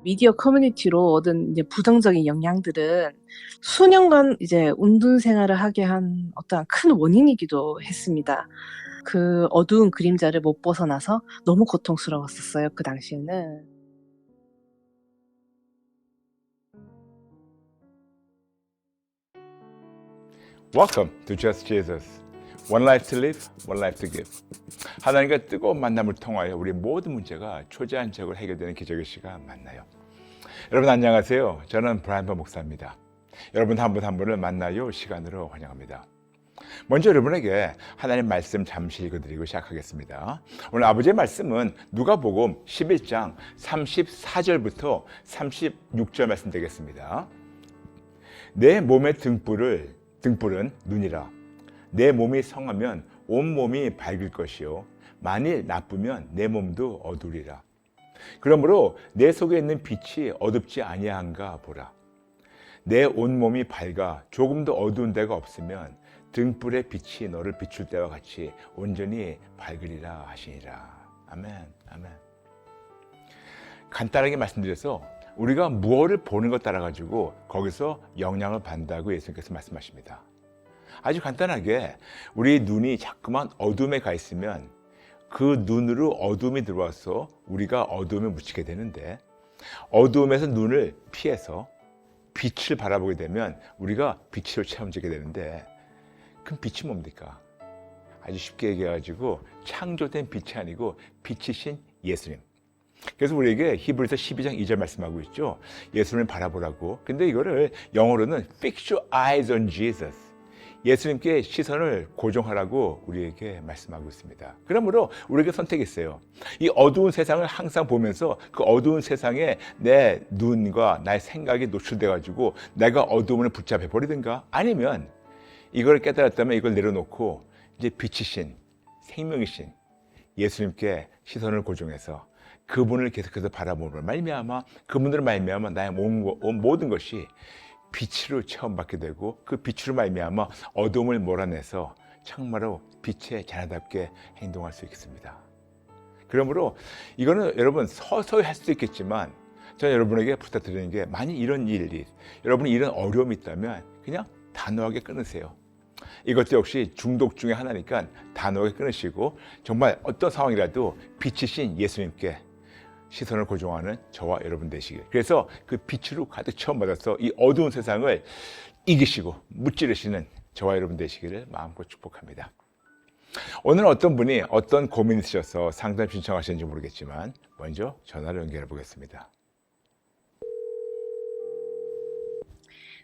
미디어 커뮤니티로 얻은 이제 부정적인 영향들은 수년간 이제 운동 생활을 하게 한 어떠한 큰 원인이기도 했습니다. 그 어두운 그림자를 못 벗어나서 너무 고통스러웠었어요, 그 당시에는. Welcome to Just Jesus. One life to live, one life to give. 하나님과 뜨거운 만남을 통하여 우리 모든 문제가 초제한적으로 해결되는 기적의 시간 만나요. 여러분 안녕하세요. 저는 브라이언 목사입니다. 여러분 한 분 한 분을 만나요 시간으로 환영합니다. 먼저 여러분에게 하나님 말씀 잠시 읽어드리고 시작하겠습니다. 오늘 아버지의 말씀은 누가복음 11장 34절부터 36절 말씀 되겠습니다. 내 몸의 등불은 눈이라. 내 몸이 성하면 온 몸이 밝을 것이요 만일 나쁘면 내 몸도 어두리라. 그러므로 내 속에 있는 빛이 어둡지 아니한가 보라. 내 온 몸이 밝아 조금도 어두운 데가 없으면 등불의 빛이 너를 비출 때와 같이 온전히 밝으리라 하시니라. 아멘, 아멘. 간단하게 말씀드려서 우리가 무엇을 보는 것 따라 가지고 거기서 영향을 받는다고 예수님께서 말씀하십니다. 아주 간단하게 우리 눈이 자꾸만 어둠에 가 있으면 그 눈으로 어둠이 들어와서 우리가 어둠에 묻히게 되는데, 어둠에서 눈을 피해서 빛을 바라보게 되면 우리가 빛으로 체험되게 되는데, 그럼 빛이 뭡니까? 아주 쉽게 얘기해가지고 창조된 빛이 아니고 빛이신 예수님. 그래서 우리에게 히브리서 12장 2절 말씀하고 있죠. 예수님을 바라보라고. 근데 이거를 영어로는 Fix your eyes on Jesus. 예수님께 시선을 고정하라고 우리에게 말씀하고 있습니다. 그러므로 우리에게 선택이 있어요. 이 어두운 세상을 항상 보면서 그 어두운 세상에 내 눈과 나의 생각이 노출돼 가지고 내가 어두움을 붙잡혀 버리든가, 아니면 이걸 깨달았다면 이걸 내려놓고 이제 빛이신 생명이신 예수님께 시선을 고정해서 그분을 계속해서 바라보는 말미암아, 그분들을 말미암아 나의 모든 것이 빛으로 체험받게 되고, 그 빛으로 말미암아 어둠을 몰아내서 정말로 빛의 자녀답게 행동할 수 있겠습니다. 그러므로 이거는 여러분 서서히 할 수도 있겠지만, 저는 여러분에게 부탁드리는 게, 만약 이런 일이, 여러분이 이런 어려움이 있다면 그냥 단호하게 끊으세요. 이것도 역시 중독 중에 하나니까 단호하게 끊으시고, 정말 어떤 상황이라도 빛이신 예수님께 시선을 고정하는 저와 여러분 되시길. 그래서 그 빛으로 가득 체험받아서 이 어두운 세상을 이기시고 무찌르시는 저와 여러분 되시기를 마음껏 축복합니다. 오늘 어떤 분이 어떤 고민이 있으셔서 상담 신청하셨는지 모르겠지만 먼저 전화를 연결해 보겠습니다.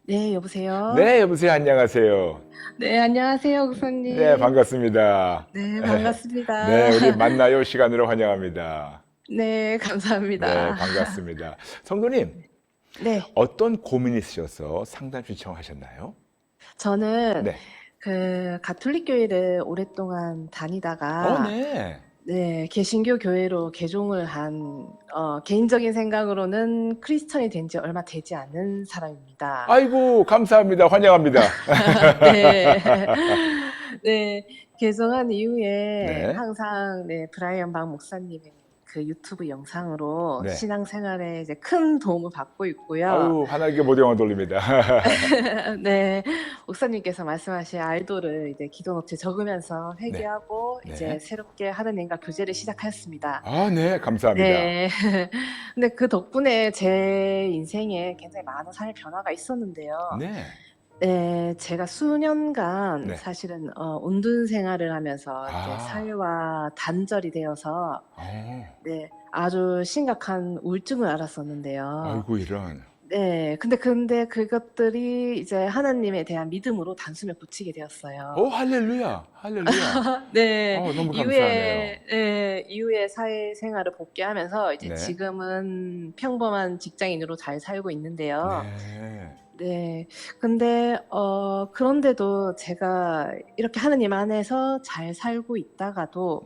네, 여보세요? 네, 여보세요. 안녕하세요. 네, 안녕하세요, 네, 목사님. 반갑습니다. 네, 반갑습니다. 네, 우리 만나요 시간으로 환영합니다. 네, 네, 감사합니다. 반갑습니다. 성도님, 네, 어떤 고민이 있으셔서 상담 신청하셨나요? 저는 네. 그 가톨릭 교회를 오랫동안 다니다가 네. 네, 개신교 교회로 개종을 한 개인적인 생각으로는 크리스천이 된 지 얼마 되지 않은 사람입니다. 아이고, 감사합니다. 환영합니다. 네. 네, 개종한 이후에 네. 항상 네, 브라이언 박 목사님의 그 유튜브 영상으로 네. 신앙생활에 이제 큰 도움을 받고 있고요. 아유, 하나님께 모두 영광 돌립니다. 네, 목사님께서 말씀하신 알도를 이제 기도노트에 적으면서 네. 회개하고 네. 이제 새롭게 하느님과 교제를 시작하였습니다. 아, 네, 감사합니다. 네. 근데 그 덕분에 제 인생에 굉장히 많은 삶의 변화가 있었는데요. 네. 네, 제가 수년간 네. 사실은 운둔 생활을 하면서 이제 아. 사회와 단절이 되어서 어. 네, 아주 심각한 우울증을 앓았었는데요. 아이고, 이런. 네, 근데 그것들이 이제 하나님에 대한 믿음으로 단숨에 고치게 되었어요. 할렐루야. 할렐루야. 네, 너무 감사하네요. 이후에 사회생활을 복귀하면서 이제 네. 지금은 평범한 직장인으로 잘 살고 있는데요. 네. 네. 근데 그런데도 제가 이렇게 하느님 안에서 잘 살고 있다가도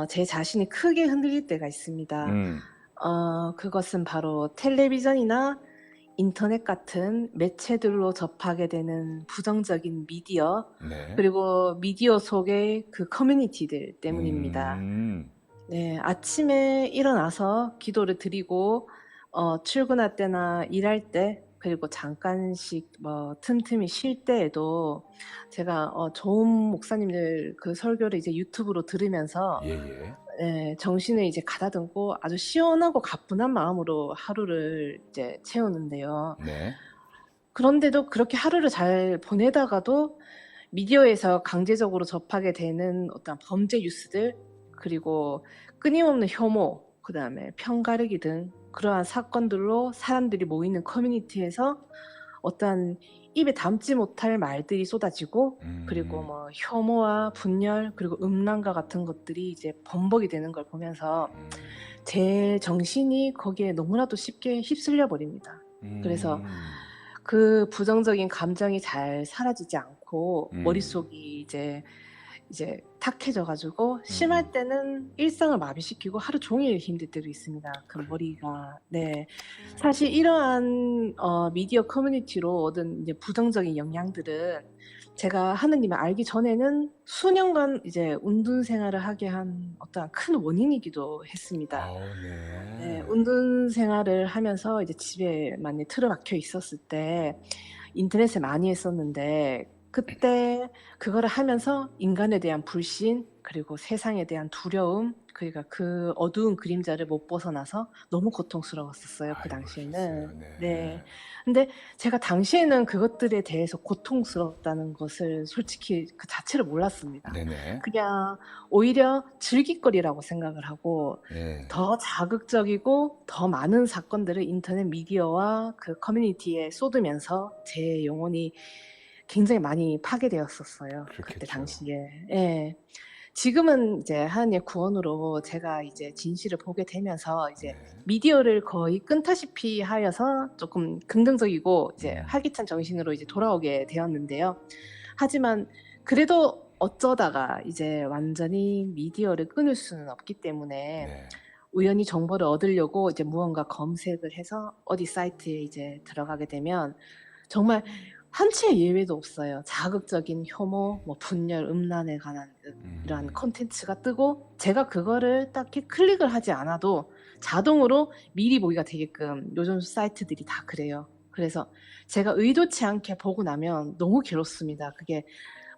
제 자신이 크게 흔들릴 때가 있습니다. 그것은 바로 텔레비전이나 인터넷 같은 매체들로 접하게 되는 부정적인 미디어, 네. 그리고 미디어 속의 그 커뮤니티들 때문입니다. 네, 아침에 일어나서 기도를 드리고 출근할 때나 일할 때 그리고 잠깐씩 뭐 틈틈이 쉴 때에도 제가 좋은 목사님들 그 설교를 이제 유튜브로 들으면서 예예. 예 정신을 이제 가다듬고 아주 시원하고 가뿐한 마음으로 하루를 이제 채우는데요. 네. 그런데도 그렇게 하루를 잘 보내다가도 미디어에서 강제적으로 접하게 되는 어떤 범죄 뉴스들 그리고 끊임없는 혐오 그다음에 편가르기 등 그러한 사건들로 사람들이 모이는 커뮤니티에서 어떠한 입에 담지 못할 말들이 쏟아지고 그리고 음. 뭐 혐오와 분열 그리고 음란과 같은 것들이 이제 범벅이 되는 걸 보면서 음. 제 정신이 거기에 너무나도 쉽게 휩쓸려 버립니다. 그래서 음. 그 부정적인 감정이 잘 사라지지 않고 음. 머릿속이 이제 탁해져 가지고 음음. 심할 때는 일상을 마비시키고 하루 종일 힘들 때도 있습니다. 그 그래. 머리가 네. 사실 이러한 미디어 커뮤니티로 얻은 이제 부정적인 영향들은 제가 하느님을 알기 전에는 수년간 이제 운둔 생활을 하게 한 어떠한 큰 원인이기도 했습니다. 네. 네. 운동 생활을 하면서 이제 집에 많이 틀어박혀 있었을 때 인터넷을 많이 했었는데 그때 그거를 하면서 인간에 대한 불신 그리고 세상에 대한 두려움 그러니까 그 어두운 그림자를 못 벗어나서 너무 고통스러웠었어요, 그 아이고 그러셨어요. 당시에는. 네. 네. 근데 제가 당시에는 그것들에 대해서 고통스럽다는 것을 솔직히 그 자체를 몰랐습니다. 네네. 그냥 오히려 즐길거리라고 생각을 하고 예. 더 자극적이고 더 많은 사건들을 인터넷 미디어와 그 커뮤니티에 쏟으면서 제 영혼이 굉장히 많이 파괴되었었어요, 그때 그렇겠죠. 당시에. 예. 지금은 이제 하나님의 구원으로 제가 이제 진실을 보게 되면서 이제 네. 미디어를 거의 끈다시피 하여서 쪼끔 긍정적이고 이제 음. 활기찬 정신으로 이제 돌아오게 되었는데요. 하지만 그래도 어쩌다가 이제 완전히 미디어를 끊을 수는 없기 때문에 네. 우연히 정보를 얻으려고 이제 무언가 검색을 해서 어디 사이트에 이제 들어가게 되면 정말 한 치의 예외도 없어요. 자극적인 혐오, 뭐 분열, 음란에 관한 이러한 음. 콘텐츠가 뜨고 제가 그거를 딱히 클릭을 하지 않아도 자동으로 미리 보기가 되게끔 요즘 사이트들이 다 그래요. 그래서 제가 의도치 않게 보고 나면 너무 괴롭습니다. 그게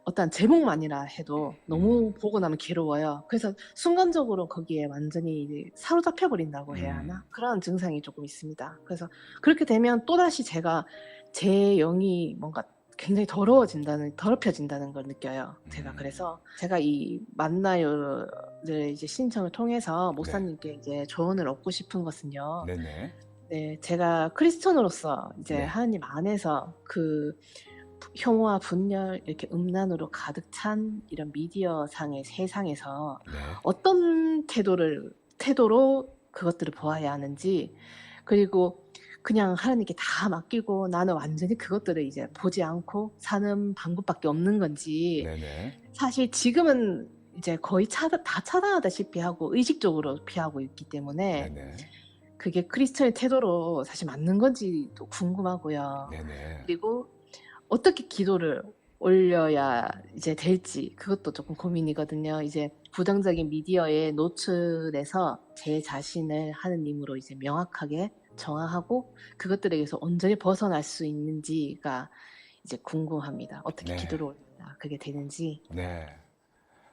어떤 제목만이라 해도 음. 너무 보고 나면 괴로워요. 그래서 순간적으로 거기에 완전히 이제 사로잡혀 버린다고 해야 음. 하나? 그런 증상이 쪼끔 있습니다. 그래서 그렇게 되면 또다시 제가 제 영이 뭔가 굉장히 더럽혀진다는 걸 느껴요. 제가 음. 그래서 제가 이 만나요를 이제 신청을 통해서 네. 목사님께 이제 조언을 얻고 싶은 것은요. 네네. 네 제가 크리스천으로서 이제 네. 하나님 안에서 그 혐오와 분열 이렇게 음란으로 가득 찬 이런 미디어상의 세상에서 네. 어떤 태도로 그것들을 보아야 하는지 그리고 그냥 하나님께 다 맡기고 나는 완전히 그것들을 이제 보지 않고 사는 방법밖에 없는 건지 네네. 사실 지금은 이제 거의 다 차단하다시피 하고 의식적으로 피하고 있기 때문에 네네. 그게 크리스천의 태도로 사실 맞는 건지도 궁금하고요. 네네. 그리고 어떻게 기도를 올려야 이제 될지 그것도 쪼끔 고민이거든요. 이제 부정적인 미디어에 노출해서 제 자신을 하느님으로 이제 명확하게 정화하고 그것들에게서 온전히 벗어날 수 있는지가 이제 궁금합니다. 어떻게 네. 기도를 올려야 그게 되는지. 네.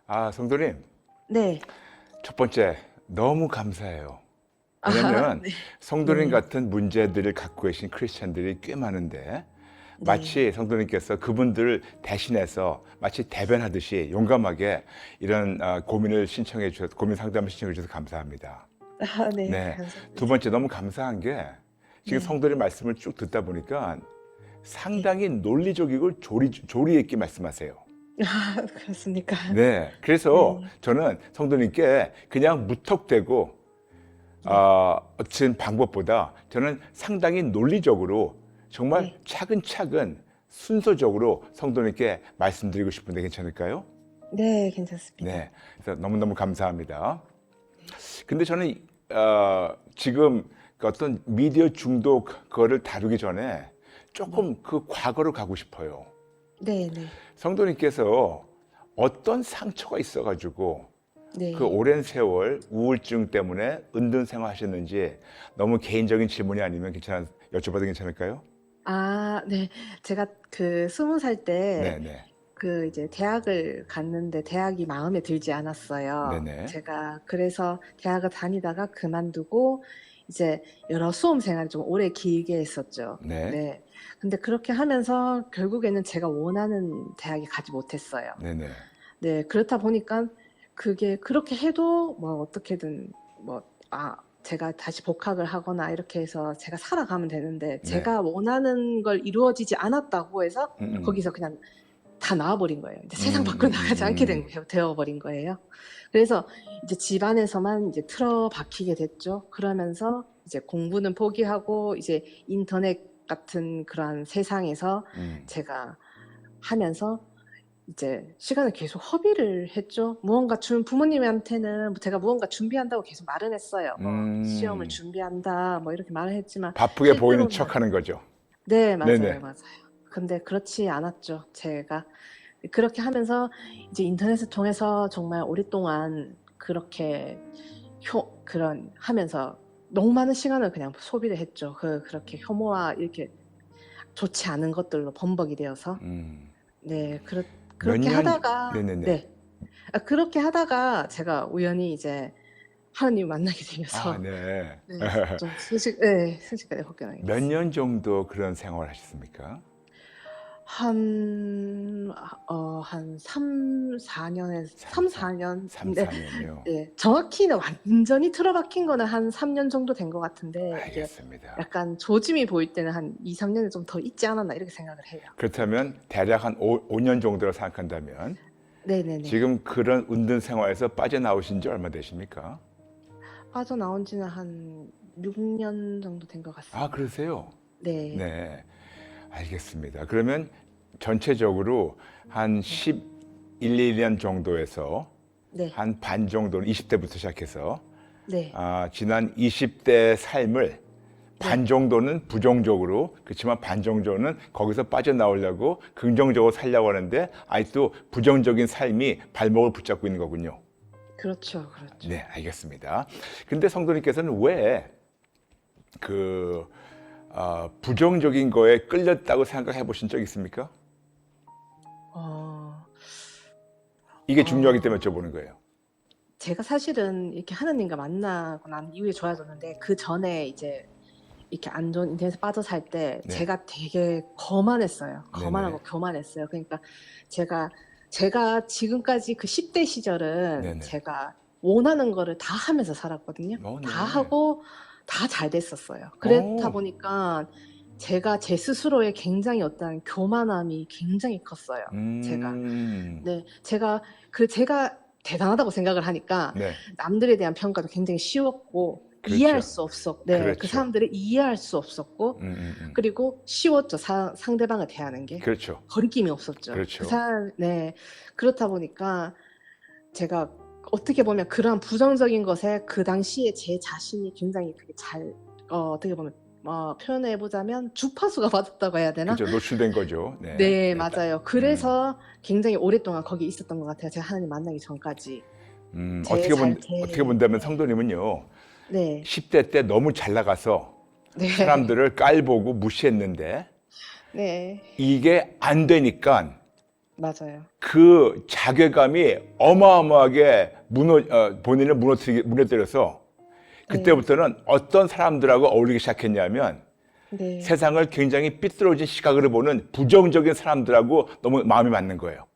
아 성도님 네. 첫 번째 너무 감사해요. 아 왜냐면 네. 성도님 네. 같은 문제들을 갖고 계신 크리스찬들이 꽤 많은데 네. 마치 성도님께서 그분들을 대신해서 마치 대변하듯이 용감하게 이런 고민을 신청해 주셔서 고민 상담을 신청해 주셔서 감사합니다. 아 네. 네. 두 감사합니다. 번째 너무 감사한 게 지금 네. 성도님 말씀을 쭉 듣다 보니까 네. 상당히 논리적이고 조리 있게 말씀하세요. 아 그렇습니까? 네. 그래서 네. 저는 성도님께 그냥 무턱대고 네. 친 방법보다 저는 상당히 논리적으로 정말 네. 차근차근 순서적으로 성도님께 말씀드리고 싶은데 괜찮을까요? 네. 괜찮습니다. 네. 그래서 너무너무 감사합니다. 네. 근데 저는 지금 그 어떤 미디어 중독 그거를 다루기 전에 네. 조금 그 과거로 가고 싶어요. 네네. 성도님께서 어떤 상처가 있어 가지고 그 네. 오랜 세월 우울증 때문에 은둔 생활하셨는지 너무 개인적인 질문이 아니면 여쭤봐도 괜찮을까요? 아, 네. 제가 그 20살 때 네네. 그 이제 대학을 갔는데 대학이 마음에 들지 않았어요. 네네. 제가 그래서 대학을 다니다가 그만두고 이제 여러 수험 생활을 좀 오래 길게 했었죠. 네. 네. 근데 그렇게 하면서 결국에는 제가 원하는 대학에 가지 못했어요. 네네. 네. 그렇다 보니까 그게 그렇게 해도 뭐 어떻게든 뭐 제가 다시 복학을 하거나 이렇게 해서 제가 살아가면 되는데 네. 제가 원하는 걸 이루어지지 않았다고 해서 음. 거기서 그냥 다 나와 버린 거예요. 이제 세상 음, 밖으로 음, 나가지 않게 되어 버린 거예요. 그래서 이제 집안에서만 이제 틀어박히게 됐죠. 그러면서 이제 공부는 포기하고 이제 인터넷 같은 그러한 세상에서 음. 제가 하면서 이제 시간을 계속 허비를 했죠. 무언가 부모님한테는 제가 무언가 준비한다고 계속 말은 했어요. 뭐 "시험을 음. 준비한다." 뭐 이렇게 말을 했지만 바쁘게 보이는 실제로는 척하는 거죠. 네, 맞아요, 네네. 맞아요. 근데 그렇지 않았죠, 제가. 그렇게 하면서 이제 인터넷을 통해서 정말 오랫동안 그렇게 그런 하면서 너무 많은 시간을 그냥 소비를 했죠. 그렇게 혐오와 이렇게 좋지 않은 것들로 범벅이 되어서. 음. 네. 몇 그렇게 년, 하다가 네네네. 네. 그렇게 하다가 제가 우연히 이제 하나님을 만나게 아, 되면서 네. 네, 좀 순식간에 벗겨나게 몇 됐어요. 년 정도 그런 생활을 하셨습니까? 한 3-4 년에서 3, 4, 3-4 년. 3, 네. 4년이요. 네. 정확히는 완전히 틀어박힌 거는 한 3년 정도 된 것 같은데 이게 알겠습니다. 약간 조짐이 보일 때는 한 2-3 년은 좀 더 있지 않았나 이렇게 생각을 해요. 그렇다면 대략 한 5년 정도로 생각한다면 네네네. 지금 그런 은둔 생활에서 빠져나오신 지 얼마 되십니까? 빠져나온 지는 한 6년 정도 된 것 아, 같습니다. 그러세요? 네. 네. 알겠습니다. 그러면 전체적으로 한 네. 11, 2년 정도에서 네. 한 반 정도는 20대부터 시작해서 네. 지난 20대 삶을 반 네. 정도는 부정적으로, 그렇지만 반 정도는 거기서 빠져나오려고 긍정적으로 살려고 하는데 아직도 부정적인 삶이 발목을 붙잡고 있는 거군요. 그렇죠, 그렇죠. 네, 알겠습니다. 근데 성도님께서는 왜 부정적인 거에 끌렸다고 생각해 보신 적 있습니까? 어 이게 중요하기 때문에 어 여쭤보는 거예요. 제가 사실은 이렇게 하나님과 만나고 난 이후에 좋아졌는데 그전에 이제 이렇게 안 좋은 인터넷에 빠져 살 때 네, 제가 되게 거만했어요. 네네, 거만하고 교만했어요. 그러니까 제가 지금까지 그 10대 시절은 네네. 제가 원하는 거를 다 하면서 살았거든요. 다 네. 하고 다 잘 됐었어요. 그렇다 오, 보니까 제가 제 스스로에 굉장히 어떤 교만함이 굉장히 컸어요, 제가. 음, 네. 제가 대단하다고 생각을 하니까 네, 남들에 대한 평가도 굉장히 쉬웠고 이해할 그렇죠, 수 없었 네. 그 그렇죠, 사람들을 이해할 수 없었고 그리고 쉬웠죠. 상대방을 대하는 게. 그렇죠, 거리낌이 없었죠. 그렇죠. 네. 그렇다 보니까 제가 어떻게 보면 그러한 부정적인 것에 그 당시에 제 자신이 굉장히 그게 어떻게 보면 표현해 보자면 주파수가 맞았다고 해야 되나? 그렇죠. 노출된 거죠. 네, 네, 네, 맞아요. 음, 그래서 굉장히 오랫동안 거기에 있었던 것 같아요, 제가 하나님 만나기 전까지. 어떻게 본다면 네. 성도님은요, 네. 10대 때 너무 잘 나가서 네. 사람들을 깔보고 무시했는데 네. 이게 안 되니까 맞아요. 그 자괴감이 어마어마하게 본인을 무너뜨려서 네. 그때부터는 어떤 사람들하고 어울리기 시작했냐면 네. 세상을 굉장히 삐뚤어진 시각으로 보는 부정적인 사람들하고 너무 마음이 맞는 거예요.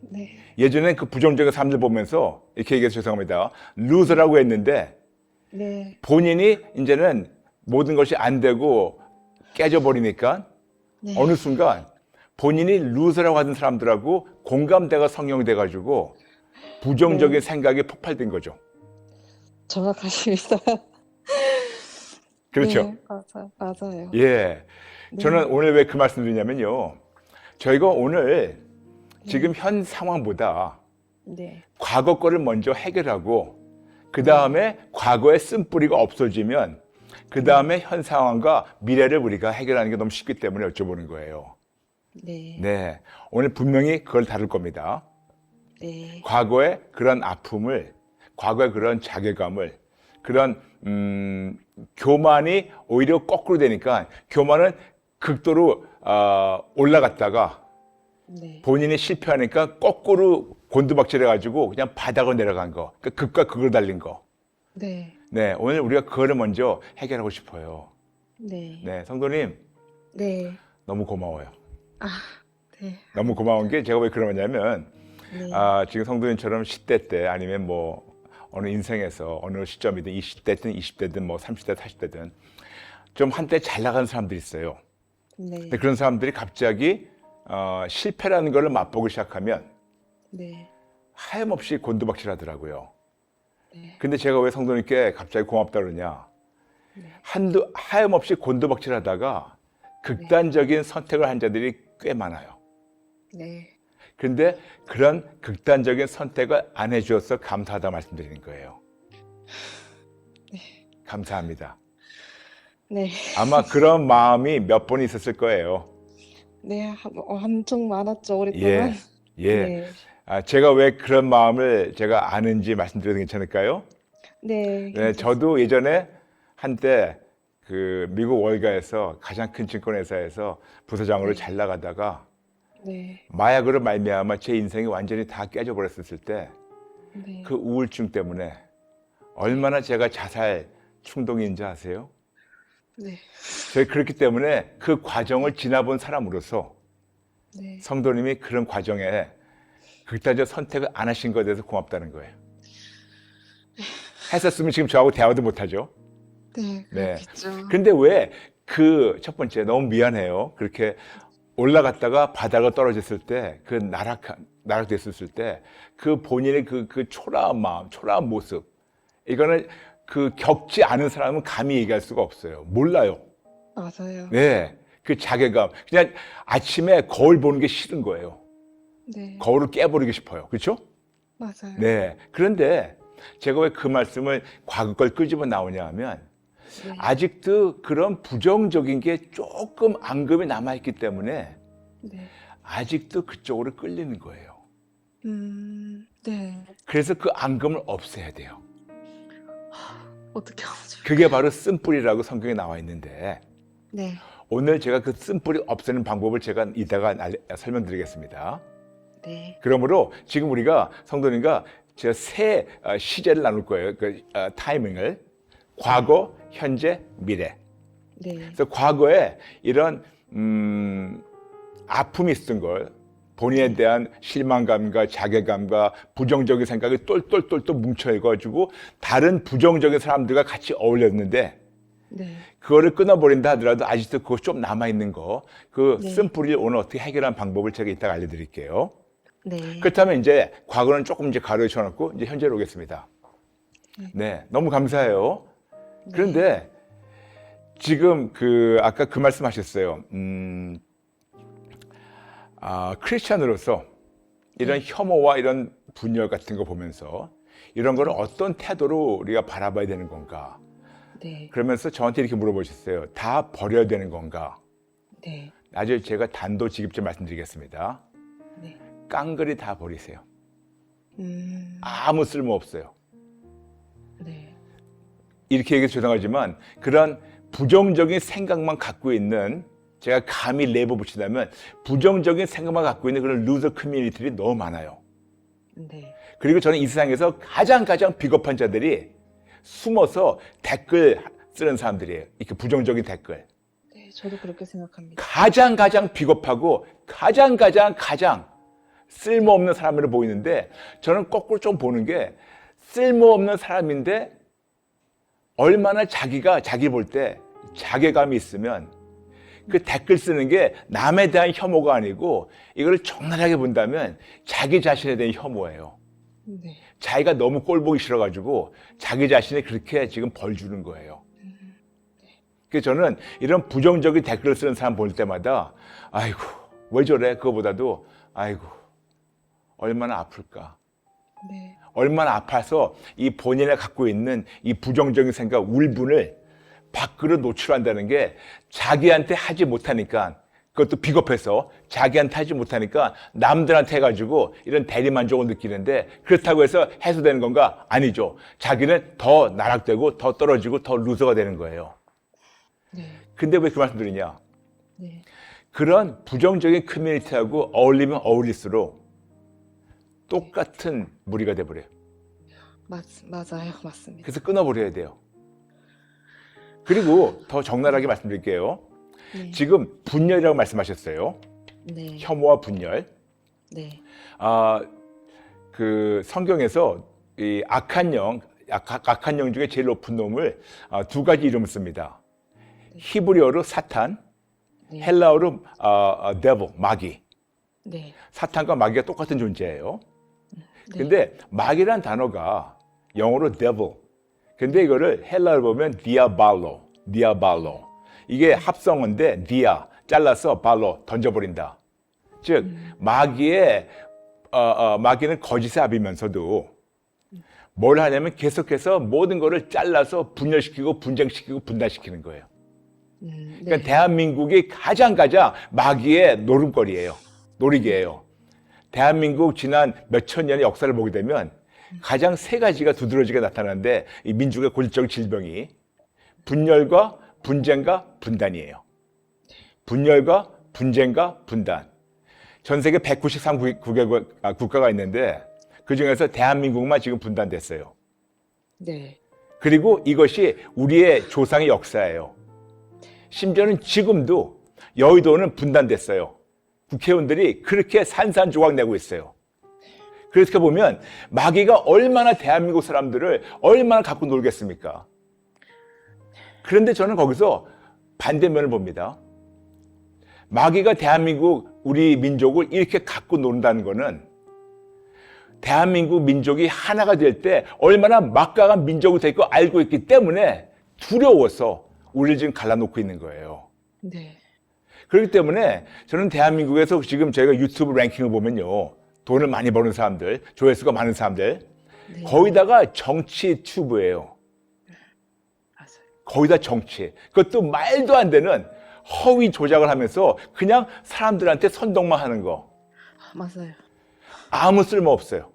네. 예전엔 그 부정적인 사람들 보면서 이렇게 얘기해서 죄송합니다. 네. 루저라고 했는데 네. 본인이 이제는 모든 것이 안 되고 깨져버리니까 네. 어느 순간 본인이 루저라고 하던 사람들하고 공감대가 성형돼가지고 부정적인 네. 생각이 폭발된 거죠. 정확하십니다. 그렇죠? 네. 맞아요. 예. 저는 네. 오늘 왜 그 말씀 드리냐면요. 저희가 오늘 지금 네. 현 상황보다 네. 과거 거를 먼저 해결하고 그 네. 다음에 과거의 쓴뿌리가 없어지면 그 네. 다음에 현 상황과 미래를 우리가 해결하는 게 너무 쉽기 때문에 여쭤보는 거예요. 네. 네. 오늘 분명히 그걸 다룰 겁니다. 네. 과거의 그런 아픔을 과거의 그런 자괴감을, 그런 교만이 오히려 거꾸로 되니까 교만은 극도로 올라갔다가 네. 본인이 실패하니까 거꾸로 곤두박질해가지고 그냥 바닥으로 내려간 거, 그러니까 극과 극으로 달린 거. 네. 네, 오늘 우리가 그거를 먼저 해결하고 싶어요. 네. 네, 성도님 네. 너무 고마워요. 아, 네. 너무 고마운 게 제가 왜 그러냐면 네. 지금 성도님처럼 10대 때 아니면 뭐 어느 인생에서 어느 시점이든 20대든 20대든 뭐 30대 40대든 좀 한때 잘 나가는 사람들이 있어요. 네. 근데 그런 사람들이 갑자기 실패라는 걸 맛보기 시작하면 네. 하염없이 곤두박질하더라고요. 네. 근데 제가 왜 성도님께 갑자기 고맙다 그러냐? 네. 하염없이 곤두박질하다가 극단적인 선택을 한 자들이 꽤 많아요. 네. 그런데 그런 극단적인 선택을 안 해주어서 감사하다 말씀드리는 거예요. 네. 감사합니다. 네. 아마 그런 마음이 몇 번 있었을 거예요. 네. 엄청 많았죠, 오랫동안. 예. 네. 제가 왜 그런 마음을 제가 아는지 말씀드려도 괜찮을까요? 네. 네, 저도 예전에 한때 그 미국 월가에서 가장 큰 증권회사에서 부서장으로 네. 잘 나가다가 네. 마약으로 말미암아 제 인생이 완전히 다 깨져버렸었을 때 네. 그 우울증 때문에 얼마나 제가 자살 충동인지 아세요? 네. 저희 그렇기 때문에 그 과정을 지나본 사람으로서 네. 성도님이 그런 과정에 극단적 선택을 안 하신 것에 대해서 고맙다는 거예요. 했었으면 지금 저하고 대화도 못하죠. 네. 네. 그렇겠죠. 근데 왜 그 첫 번째 너무 미안해요. 그렇게 올라갔다가 바닥을 떨어졌을 때 그 나락됐었을 때 그 본인의 그 초라한 마음, 초라한 모습, 이거는 그 겪지 않은 사람은 감히 얘기할 수가 없어요. 몰라요. 맞아요. 네, 그 자괴감. 그냥 아침에 거울 보는 게 싫은 거예요. 네. 거울을 깨버리고 싶어요. 그렇죠? 맞아요. 네. 그런데 제가 왜 그 말씀을 과거 걸 끄집어 나오냐 하면 네. 아직도 그런 부정적인 게 조금 앙금이 남아있기 때문에 네. 아직도 그쪽으로 끌리는 거예요. 네. 그래서 그 앙금을 없애야 돼요. 어떻게 하죠? 그게 바로 쓴뿌리라고 성경에 나와 있는데 네. 오늘 제가 그 쓴뿌리 없애는 방법을 제가 이따가 설명드리겠습니다. 네. 그러므로 지금 우리가 성도님과 제가 세 시제를 나눌 거예요. 그 타이밍을 과거, 현재, 미래. 네. 그래서 과거에 이런 아픔이 있었던 걸 본인에 대한 실망감과 자괴감과 부정적인 생각이 똘똘똘똘 뭉쳐가지고 다른 부정적인 사람들과 같이 어울렸는데 네. 그거를 끊어버린다 하더라도 아직도 그거 좀 남아있는 거, 그 네. 쓴뿌리를 오늘 어떻게 해결하는 방법을 제가 이따가 알려드릴게요. 네. 그렇다면 이제 과거는 조금 이제 가로에 쳐놓고 이제 현재로 오겠습니다. 네, 너무 감사해요. 그런데 지금 아까 그 말씀하셨어요. 크리스찬으로서 이런 혐오와 이런 분열 같은 거 보면서 이런 거를 어떤 태도로 우리가 바라봐야 되는 건가? 네. 그러면서 저한테 이렇게 물어보셨어요. 다 버려야 되는 건가? 네. 아주 제가 단도직입적으로 말씀드리겠습니다. 네. 깡그리 다 버리세요. 아. 아무 쓸모 없어요. 네. 이렇게 얘기해서 죄송하지만 그런 부정적인 생각만 갖고 있는, 제가 감히 레버 붙이자면 부정적인 생각만 갖고 있는 그런 루저 커뮤니티들이 너무 많아요. 네. 그리고 저는 이 세상에서 가장 비겁한 자들이 쓸모서 댓글 쓰는 사람들이에요. 이렇게 부정적인 댓글. 네, 저도 그렇게 생각합니다. 가장 비겁하고 가장 쓸모없는 사람으로 보이는데 저는 거꾸로 좀 보는 게 쓸모없는 사람인데 얼마나 자기 볼 때 자괴감이 있으면 그 댓글 쓰는 게 남에 대한 혐오가 아니고 이걸 적나라하게 본다면 자기 자신에 대한 혐오예요. 네. 자기가 너무 꼴 보기 싫어가지고 자기 자신이 그렇게 지금 벌 주는 거예요. 그래서 저는 이런 부정적인 댓글을 쓰는 사람 볼 때마다 아이고 왜 저래? 그거보다도 아이고 얼마나 아플까? 네. 얼마나 아파서 이 본인이 갖고 있는 이 부정적인 생각, 울분을 밖으로 노출한다는 게 자기한테 하지 못하니까 그것도 비겁해서 자기한테 하지 못하니까 남들한테 해가지고 이런 대리만족을 느끼는데 그렇다고 해서 해소되는 건가? 아니죠. 자기는 더 나락되고 더 떨어지고 더 루저가 되는 거예요. 네. 근데 왜 그 말씀 드리냐? 네. 그런 부정적인 커뮤니티하고 어울리면 어울릴수록 똑같은 무리가 돼버려요. 맞아요. 맞습니다. 그래서 끊어버려야 돼요. 그리고 더 적나라하게 말씀드릴게요. 네. 지금 분열이라고 말씀하셨어요. 네. 혐오와 분열. 네. 그 성경에서 이 악한 영 중에 제일 높은 놈을 두 가지 이름을 씁니다. 히브리어로 사탄, 네. 헬라어로 devil, 마귀. 네. 사탄과 마귀가 똑같은 존재예요. 네. 근데 마귀란 단어가 영어로 devil. 근데 이거를 헬라어로 보면 diaballo. 이게 합성어인데 dia 잘라서 발로 던져버린다. 즉 마귀는 거짓의 압이면서도 뭘 하냐면 계속해서 모든 거를 잘라서 분열시키고 분쟁시키고 분단시키는 거예요. 그러니까 네. 대한민국이 가장 마귀의 노름거리예요. 놀이개예요. 대한민국 지난 몇천 년의 역사를 보게 되면 가장 세 가지가 두드러지게 나타나는데 이 민족의 고질적 질병이 분열과 분쟁과 분단이에요. 분열과 분쟁과 분단. 전 세계 193국가가 있는데 그중에서 대한민국만 지금 분단됐어요. 네. 그리고 이것이 우리의 조상의 역사예요. 심지어는 지금도 여의도는 분단됐어요. 국회의원들이 그렇게 산산조각 내고 있어요. 그렇게 보면 마귀가 얼마나 대한민국 사람들을 얼마나 갖고 놀겠습니까? 그런데 저는 거기서 반대면을 봅니다. 마귀가 대한민국 우리 민족을 이렇게 갖고 논다는 거는 대한민국 민족이 하나가 될 때 얼마나 막강한 민족이 될 거 알고 있기 때문에 두려워서 우리를 지금 갈라놓고 있는 거예요. 네. 그렇기 때문에 저는 대한민국에서 지금 저희가 유튜브 랭킹을 보면요. 돈을 많이 버는 사람들, 조회수가 많은 사람들 네. 거의 다가 정치 튜브예요. 맞아요. 거의 다 정치. 그것도 말도 안 되는 허위 조작을 하면서 그냥 사람들한테 선동만 하는 거. 맞아요. 아무 쓸모 없어요.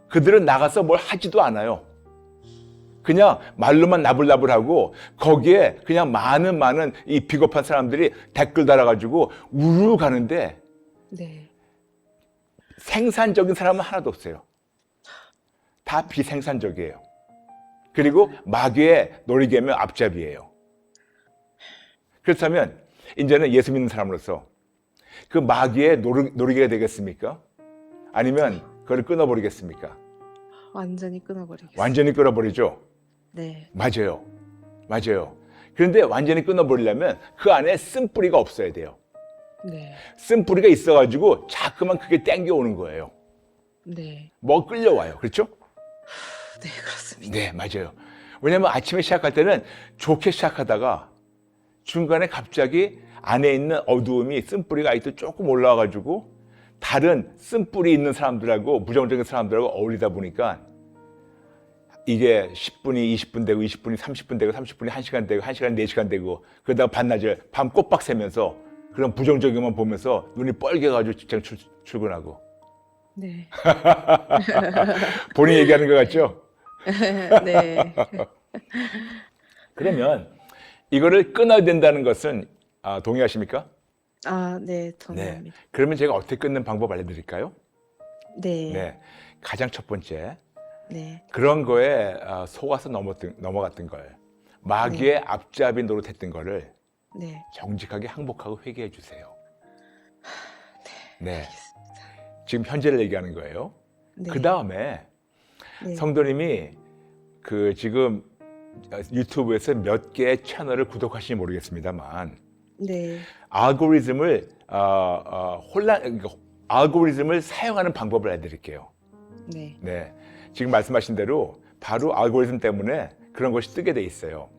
그들은 나가서 뭘 하지도 않아요. 그냥 말로만 나불나불하고 거기에 그냥 많은 이 비겁한 사람들이 댓글 달아가지고 우르르 가는데 네. 생산적인 사람은 하나도 없어요. 다 비생산적이에요. 그리고 마귀의 놀이개면 앞잡이에요. 그렇다면 이제는 예수 믿는 사람으로서 그 마귀의 놀이개가 되겠습니까? 아니면 그걸 끊어버리겠습니까? 완전히 끊어버리겠습니다. 완전히 끊어버리죠. 네. 맞아요. 그런데 완전히 끊어버리려면 그 안에 쓴뿌리가 없어야 돼요. 네. 쓴뿌리가 있어가지고 자꾸만 그게 땡겨오는 거예요. 네. 뭐 끌려와요. 그렇죠? 네, 그렇습니다. 네, 맞아요. 왜냐하면 아침에 시작할 때는 좋게 시작하다가 중간에 갑자기 안에 있는 어두움이 쓴뿌리가 아직도 조금 올라와가지고 다른 쓴뿌리 있는 사람들하고 부정적인 사람들하고 어울리다 보니까 이게 10분이 20분 되고 20분이 30분 되고 30분이 1시간 되고 1시간 4시간 되고 그러다가 반나절 밤 꼬박 새면서 그런 부정적인 것만 보면서 눈이 뻘개가지고 직장 출근하고 네. 본인이 얘기하는 것 같죠? 네. 그러면 이거를 끊어야 된다는 것은 동의하십니까? 아, 네, 동의합니다. 그러면 제가 어떻게 끊는 방법 알려드릴까요? 네. 네. 가장 첫 번째 네. 그런 거에 속아서 넘어갔던 걸 마귀의 앞잡이 노릇했던 거를 네. 정직하게 항복하고 회개해 주세요. 네. 알겠습니다. 지금 현재를 얘기하는 거예요. 네. 그 다음에 네. 성도님이 그 지금 유튜브에서 몇 개의 채널을 구독하시는지 모르겠습니다만 네. 알고리즘을 알고리즘을 사용하는 방법을 알려드릴게요. 네. 네, 지금 말씀하신 대로 바로 알고리즘 때문에 그런 것이 뜨게 돼 있어요.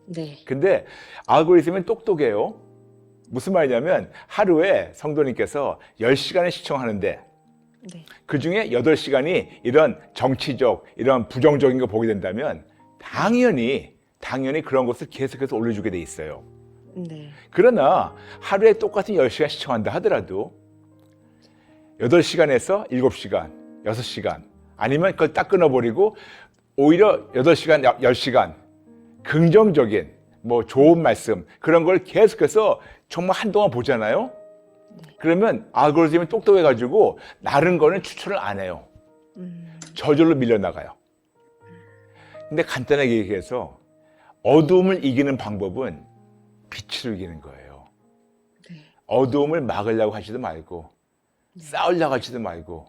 네. 근데 알고리즘은 똑똑해요. 무슨 말이냐면 하루에 성도님께서 10시간을 시청하는데 네. 그중에 8시간이 이런 정치적, 이런 부정적인 거 보게 된다면 당연히 그런 것을 계속해서 올려주게 돼 있어요. 네. 그러나 하루에 똑같은 10시간 시청한다 하더라도 8시간에서 7시간, 6시간 아니면 그걸 딱 끊어버리고 오히려 8시간, 10시간 긍정적인 뭐 좋은 말씀 그런 걸 계속해서 정말 한동안 보잖아요. 그러면 알고리즘이 똑똑해가지고 다른 거는 추천을 안 해요. 저절로 밀려나가요. 근데 간단하게 얘기해서 어두움을 이기는 방법은 빛으로 이기는 거예요. 네. 어두움을 막으려고 하지도 말고 싸우려고 하지도 말고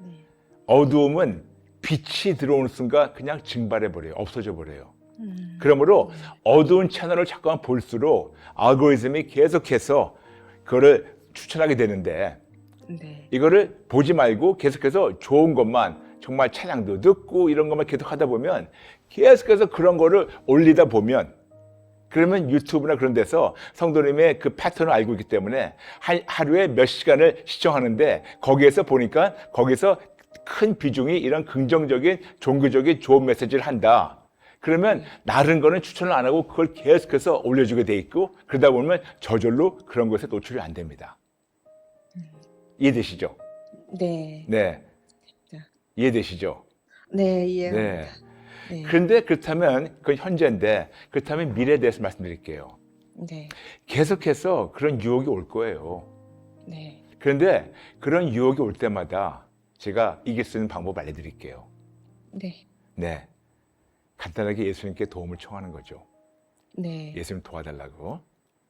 네. 어두움은 빛이 들어오는 순간 그냥 증발해버려요. 없어져 버려요. 그러므로 어두운 채널을 자꾸만 볼수록 알고리즘이 계속해서 그거를 추천하게 되는데 네. 이거를 보지 말고 계속해서 좋은 것만 정말 찬양도 듣고 이런 것만 계속 하다 보면 계속해서 그런 거를 올리다 보면 그러면 유튜브나 그런 데서 성도님의 그 패턴을 알고 있기 때문에 하루에 몇 시간을 시청하는데 거기에서 보니까 거기서 큰 비중이 이런 긍정적인 종교적인 좋은 메시지를 한다. 그러면 다른 거는 추천을 안 하고 그걸 계속해서 올려주게 돼 있고 그러다 보면 저절로 그런 것에 노출이 안 됩니다. 이해되시죠? 네. 네. 이해되시죠? 네, 이해합니다. 네. 네. 그런데 그렇다면 그건 현재인데 그렇다면 미래에 대해서 말씀드릴게요. 네. 계속해서 그런 유혹이 올 거예요. 네. 그런데 그런 유혹이 올 때마다 제가 이길 수 있는 방법 알려드릴게요. 네. 네. 간단하게 예수님께 도움을 청하는 거죠. 네. 예수님 도와달라고.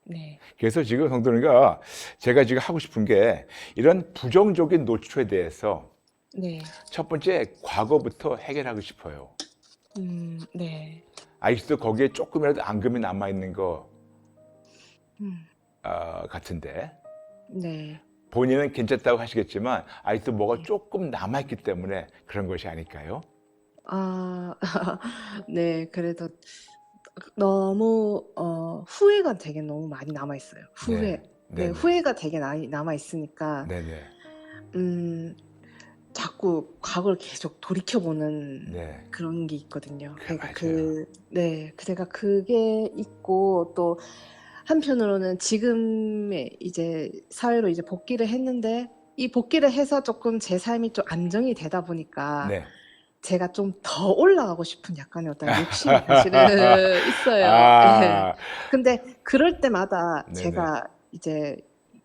네. 그래서 지금 성도님과 제가 지금 하고 싶은 게 이런 부정적인 노출에 대해서 네. 첫 번째 과거부터 해결하고 싶어요. 네. 아직도 거기에 조금이라도 앙금이 남아있는 거 같은데 네. 본인은 괜찮다고 하시겠지만 아직도 뭐가 조금 남아있기 때문에 그런 것이 아닐까요? 아, 네. 그래도 너무 후회가 되게 너무 많이 남아 있어요. 후회. 네. 네, 네네. 후회가 되게 많이 남아 있으니까 네네. 자꾸 과거를 계속 돌이켜보는 네. 그런 게 있거든요. 그래, 그러니까 맞아요. 네, 제가 그게 있고 또 한편으로는 지금의 이제 사회로 이제 복귀를 했는데 이 복귀를 해서 조금 제 삶이 좀 안정이 되다 보니까 네. 제가 좀 더 올라가고 싶은 약간의 어떤 욕심이 사실은 있어요. 예. 아, 근데 그럴 때마다 네네. 제가 이제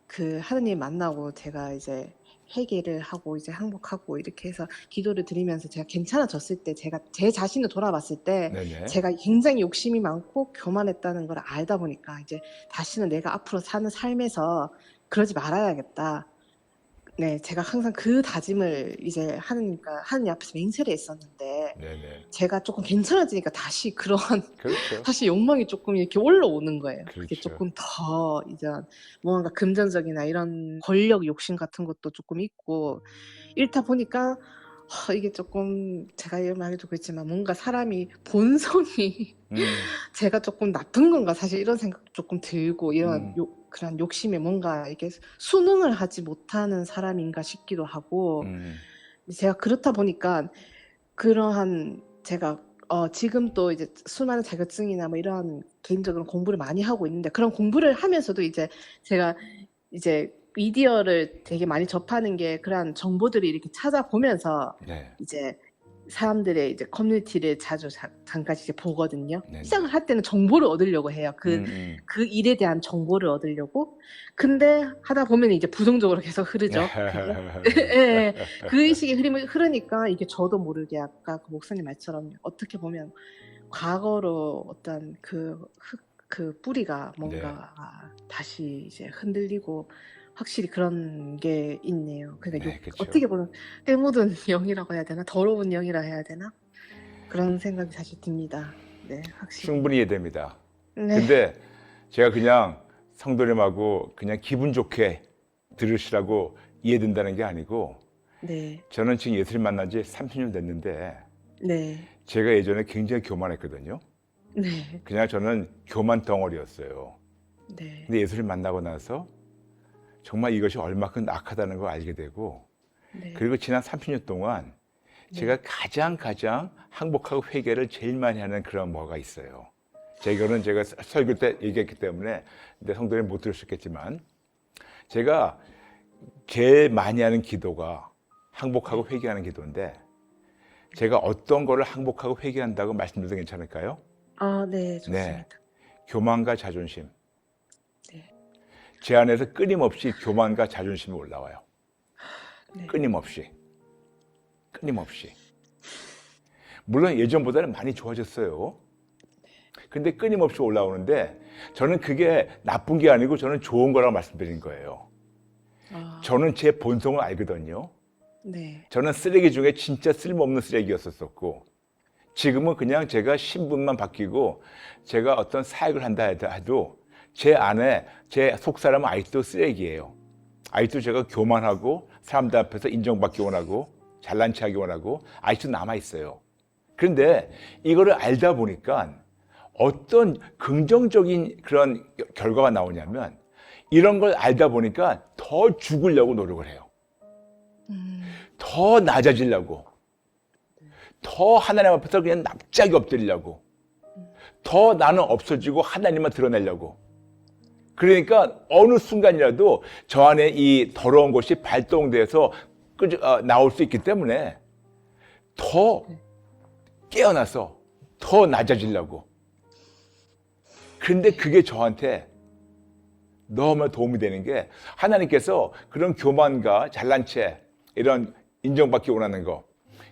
그 하느님 만나고 제가 이제 회개를 하고 이제 항복하고 이렇게 해서 기도를 드리면서 제가 괜찮아졌을 때 제가 제 자신을 돌아봤을 때 네네. 제가 굉장히 욕심이 많고 교만했다는 걸 알다 보니까 이제 다시는 내가 앞으로 사는 삶에서 그러지 말아야겠다. 네, 제가 항상 그 다짐을 이제 하느님 앞에서 맹세를 했었는데 네네. 제가 조금 괜찮아지니까 다시 그러한 그렇죠. 사실 욕망이 조금 이렇게 올라오는 거예요. 그게 그렇죠. 조금 더 이제 뭔가 금전적이나 이런 권력 욕심 같은 것도 조금 있고 이렇다 보니까 이게 조금 제가 이 말해도 그렇지만 뭔가 사람이 본성이 음, 제가 조금 나쁜 건가 사실 이런 생각도 조금 들고 이런 음, 그런 욕심에 뭔가 이게 순응을 하지 못하는 사람인가 싶기도 하고 음, 제가 그렇다 보니까 그러한 제가 지금 또 이제 수많은 자격증이나 뭐 이러한 개인적으로 공부를 많이 하고 있는데 그런 공부를 하면서도 이제 제가 이제 미디어를 되게 많이 접하는 게 그런 정보들을 이렇게 찾아보면서 네. 이제 사람들의 이제 커뮤니티를 자주 잠깐씩 이제 보거든요. 네네. 시작을 할 때는 정보를 얻으려고 해요. 그 일에 대한 정보를 얻으려고. 근데 하다 보면 이제 부정적으로 계속 흐르죠. 그게. 예. 그 식의 흐름이 흐르니까 이게 저도 모르게 아까 그 목사님 말처럼 어떻게 보면 과거로 어떤 그 뿌리가 네. 뭔가 다시 이제 흔들리고 확실히 그런 게 있네요. 그러니까 네, 그렇죠. 어떻게 보면 때 묻은 영이라고 해야 되나? 더러운 영이라 해야 되나? 그런 생각이 사실 듭니다. 네, 확실히. 충분히 이해됩니다. 네. 근데 제가 그냥 성도님하고 그냥 기분 좋게 들으시라고 이해된다는 게 아니고 네. 저는 지금 예수님 만난 지 30년 됐는데 네. 제가 예전에 굉장히 교만했거든요. 네. 그냥 저는 교만 덩어리였어요. 네. 근데 예수를 만나고 나서 정말 이것이 얼마큼 악하다는 걸 알게 되고 네. 그리고 지난 30년 동안 네. 제가 가장 항복하고 회개를 제일 많이 하는 그런 뭐가 있어요. 이거는 제가 설교 때 얘기했기 때문에 내 성도님 못 들으셨겠지만 제가 제일 많이 하는 기도가 항복하고 회개하는 기도인데 제가 어떤 거를 항복하고 회개한다고 말씀드려도 괜찮을까요? 아, 네, 좋습니다. 네. 교만과 자존심. 네. 제 안에서 끊임없이 교만과 자존심이 올라와요. 네. 끊임없이. 물론 예전보다는 많이 좋아졌어요. 근데 끊임없이 올라오는데 저는 그게 나쁜 게 아니고 저는 좋은 거라고 말씀드린 거예요. 아, 저는 제 본성을 알거든요. 네. 저는 쓰레기 중에 진짜 쓸모없는 쓰레기였었고 지금은 그냥 제가 신분만 바뀌고 제가 어떤 사역을 한다 해도 제 안에 제 속사람은 아직도 쓰레기예요. 아직도 제가 교만하고 사람들 앞에서 인정받기 원하고 잘난 체하기 원하고 아직도 남아있어요. 그런데 이거를 알다 보니까 어떤 긍정적인 그런 결과가 나오냐면 이런 걸 알다 보니까 더 죽으려고 노력을 해요. 더 낮아지려고, 더 하나님 앞에서 그냥 납작이 엎드리려고, 더 나는 없어지고 하나님만 드러내려고. 그러니까 어느 순간이라도 저 안에 이 더러운 것이 발동돼서 나올 수 있기 때문에 더 깨어나서 더 낮아지려고. 그런데 그게 저한테 너무 도움이 되는 게 하나님께서 그런 교만과 잘난 체 이런 인정받기 원하는 거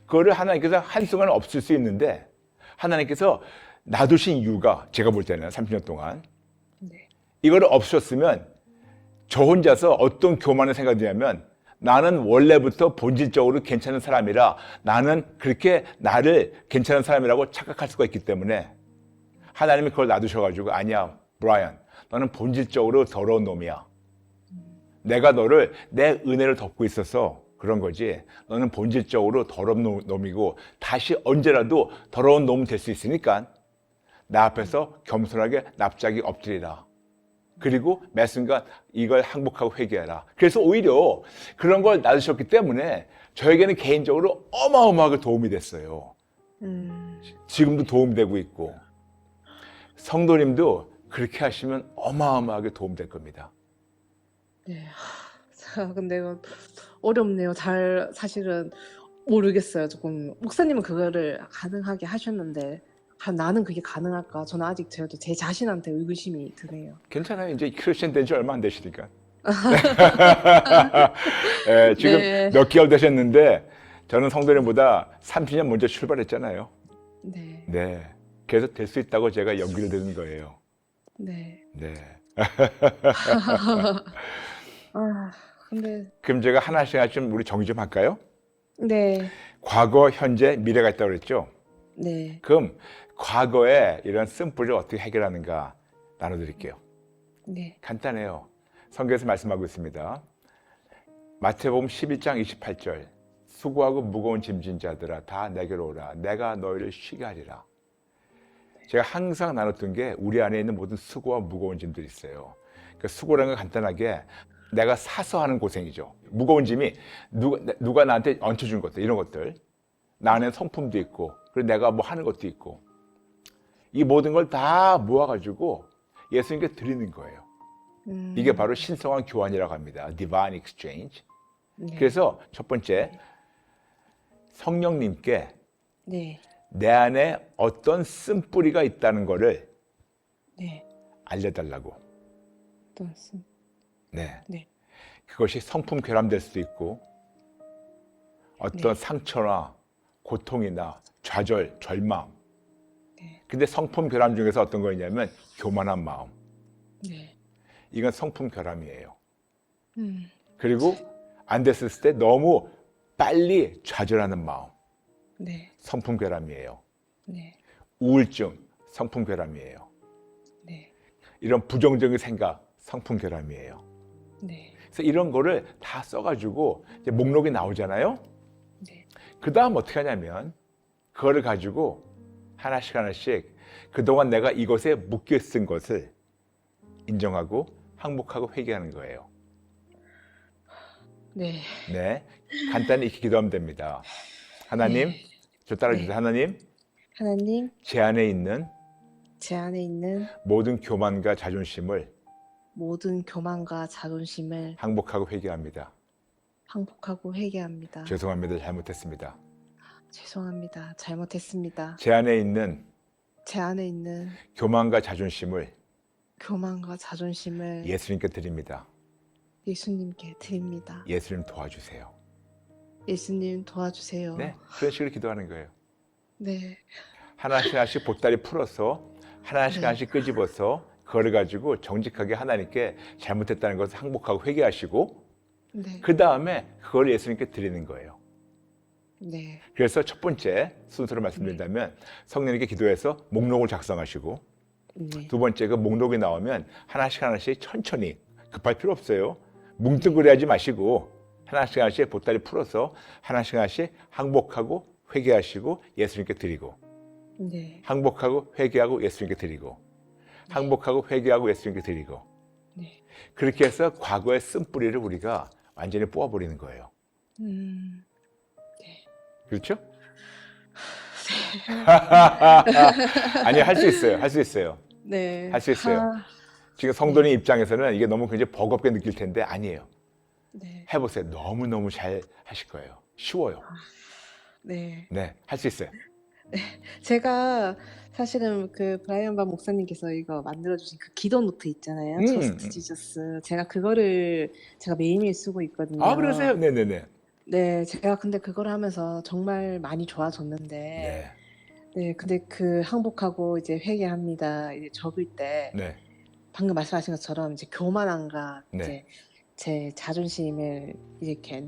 그거를 하나님께서 한순간 없앨 수 있는데 하나님께서 놔두신 이유가 제가 볼 때는 30년 동안 네. 이거를 없었으면 저 혼자서 어떤 교만을 생각하냐면 나는 원래부터 본질적으로 괜찮은 사람이라 나는 그렇게 나를 괜찮은 사람이라고 착각할 수가 있기 때문에 하나님이 그걸 놔두셔가지고 아니야 브라이언 너는 본질적으로 더러운 놈이야. 내가 너를 내 은혜를 덮고 있어서 그런 거지 너는 본질적으로 더러운 놈이고 다시 언제라도 더러운 놈이 될 수 있으니까 나 앞에서 겸손하게 납작이 엎드리라. 그리고 매 순간 이걸 항복하고 회개하라. 그래서 오히려 그런 걸 놔두셨기 때문에 저에게는 개인적으로 어마어마하게 도움이 됐어요. 지금도 도움이 되고 있고 성도님도 그렇게 하시면 어마어마하게 도움될 겁니다. 네. 자, 근데 이거 어렵네요. 잘 사실은 모르겠어요. 조금 목사님은 그거를 가능하게 하셨는데 나는 그게 가능할까? 저는 아직 저도 제 자신한테 의구심이 드네요. 괜찮아요. 이제 크리스천 된 지 얼마 안 되시니까. 예, 지금 네. 몇 개월 되셨는데 저는 성도님보다 30년 먼저 출발했잖아요. 네. 네. 그래서 될 수 있다고 제가 용기를 드는 거예요. 네. 네. 아, 근데 그럼 제가 하나씩 좀 우리 정리 좀 할까요? 네. 과거, 현재, 미래가 있다고 그랬죠? 네. 그럼 과거에 이런 쓴뿌리를 어떻게 해결하는가 나눠드릴게요. 네. 간단해요. 성경에서 말씀하고 있습니다. 마태복음 11장 28절 수고하고 무거운 짐진 자들아 다 내게로 오라 내가 너희를 쉬게 하리라. 제가 항상 나눴던 게 우리 안에 있는 모든 수고와 무거운 짐들이 있어요. 그 수고라는 건 간단하게 내가 사서 하는 고생이죠. 무거운 짐이 누가 나한테 얹혀준 것들 이런 것들 나 안에 성품도 있고 그리고 내가 뭐 하는 것도 있고 이 모든 걸 다 모아가지고 예수님께 드리는 거예요. 이게 바로 신성한 교환이라고 합니다. Divine Exchange. 네. 그래서 첫 번째 성령님께 네. 내 안에 어떤 쓴뿌리가 있다는 거를 네. 알려달라고. 또 네. 네. 그것이 성품 결함될 수도 있고 어떤 네. 상처나 고통이나 좌절, 절망. 네. 근데 성품 결함 중에서 어떤 거냐면 교만한 마음. 네. 이건 성품 결함이에요. 그리고 안 됐을 때 너무 빨리 좌절하는 마음. 네. 성품 결함이에요. 네. 우울증, 성품 결함이에요. 네. 이런 부정적인 생각, 성품 결함이에요. 네. 그래서 이런 거를 다 써가지고 이제 목록이 나오잖아요. 네. 그 다음 어떻게 하냐면 그거를 가지고 하나씩 하나씩 그동안 내가 이것에 묶여 쓴 것을 인정하고 항복하고 회개하는 거예요. 네. 네, 간단히 이렇게 기도하면 됩니다. 하나님, 네. 저 따라주세요. 네. 하나님, 하나님, 제 안에 있는 제 안에 있는 모든 교만과 자존심을 모든 교만과 자존심을 항복하고 회개합니다. 항복하고 회개합니다. 죄송합니다. 잘못했습니다. 죄송합니다. 잘못했습니다. 제 안에 있는 제 안에 있는 교만과 자존심을 교만과 자존심을 예수님께 드립니다. 예수님께 드립니다. 예수님 도와주세요. 예수님 도와주세요. 네, 그런 식으로 기도하는 거예요. 네. 하나씩 하나씩 보따리 풀어서 하나씩 네. 하나씩 끄집어서 그걸 가지고 정직하게 하나님께 잘못했다는 것을 항복하고 회개하시고 네. 그 다음에 그걸 예수님께 드리는 거예요. 네. 그래서 첫 번째 순서로 말씀드린다면 성령님께 기도해서 목록을 작성하시고 네. 두 번째 그 목록이 나오면 하나씩 하나씩 천천히 급할 필요 없어요. 뭉뚱그려하지 마시고 하나씩 하나씩 보따리 풀어서 하나씩 하나씩 항복하고 회개하시고 예수님께 드리고 네. 항복하고 회개하고 예수님께 드리고 항복하고 회개하고 예수님께 드리고 네. 그렇게 해서 과거의 쓴뿌리를 우리가 완전히 뽑아버리는 거예요. 그렇죠? 아니 할 수 있어요. 할 수 있어요. 네. 할 수 있어요. 아, 지금 성도님 입장에서는 이게 너무 굉장히 버겁게 느낄 텐데 아니에요. 네. 해보세요. 너무너무 잘 하실 거예요. 쉬워요. 네. 네, 할 수 있어요. 제가 사실은 그 브라이언 반 목사님께서 이거 만들어주신 그 기도 노트 있잖아요. 저스트 지저스. 제가 그거를 제가 매일매일 쓰고 있거든요. 아, 그러세요? 네네네. 네, 제가 근데 그걸 하면서 정말 많이 좋아졌는데, 네, 네, 근데 그 항복하고 이제 회개합니다. 이제 적을 때, 네, 방금 말씀하신 것처럼 이제 교만함과 네. 이제 제 자존심을 이렇게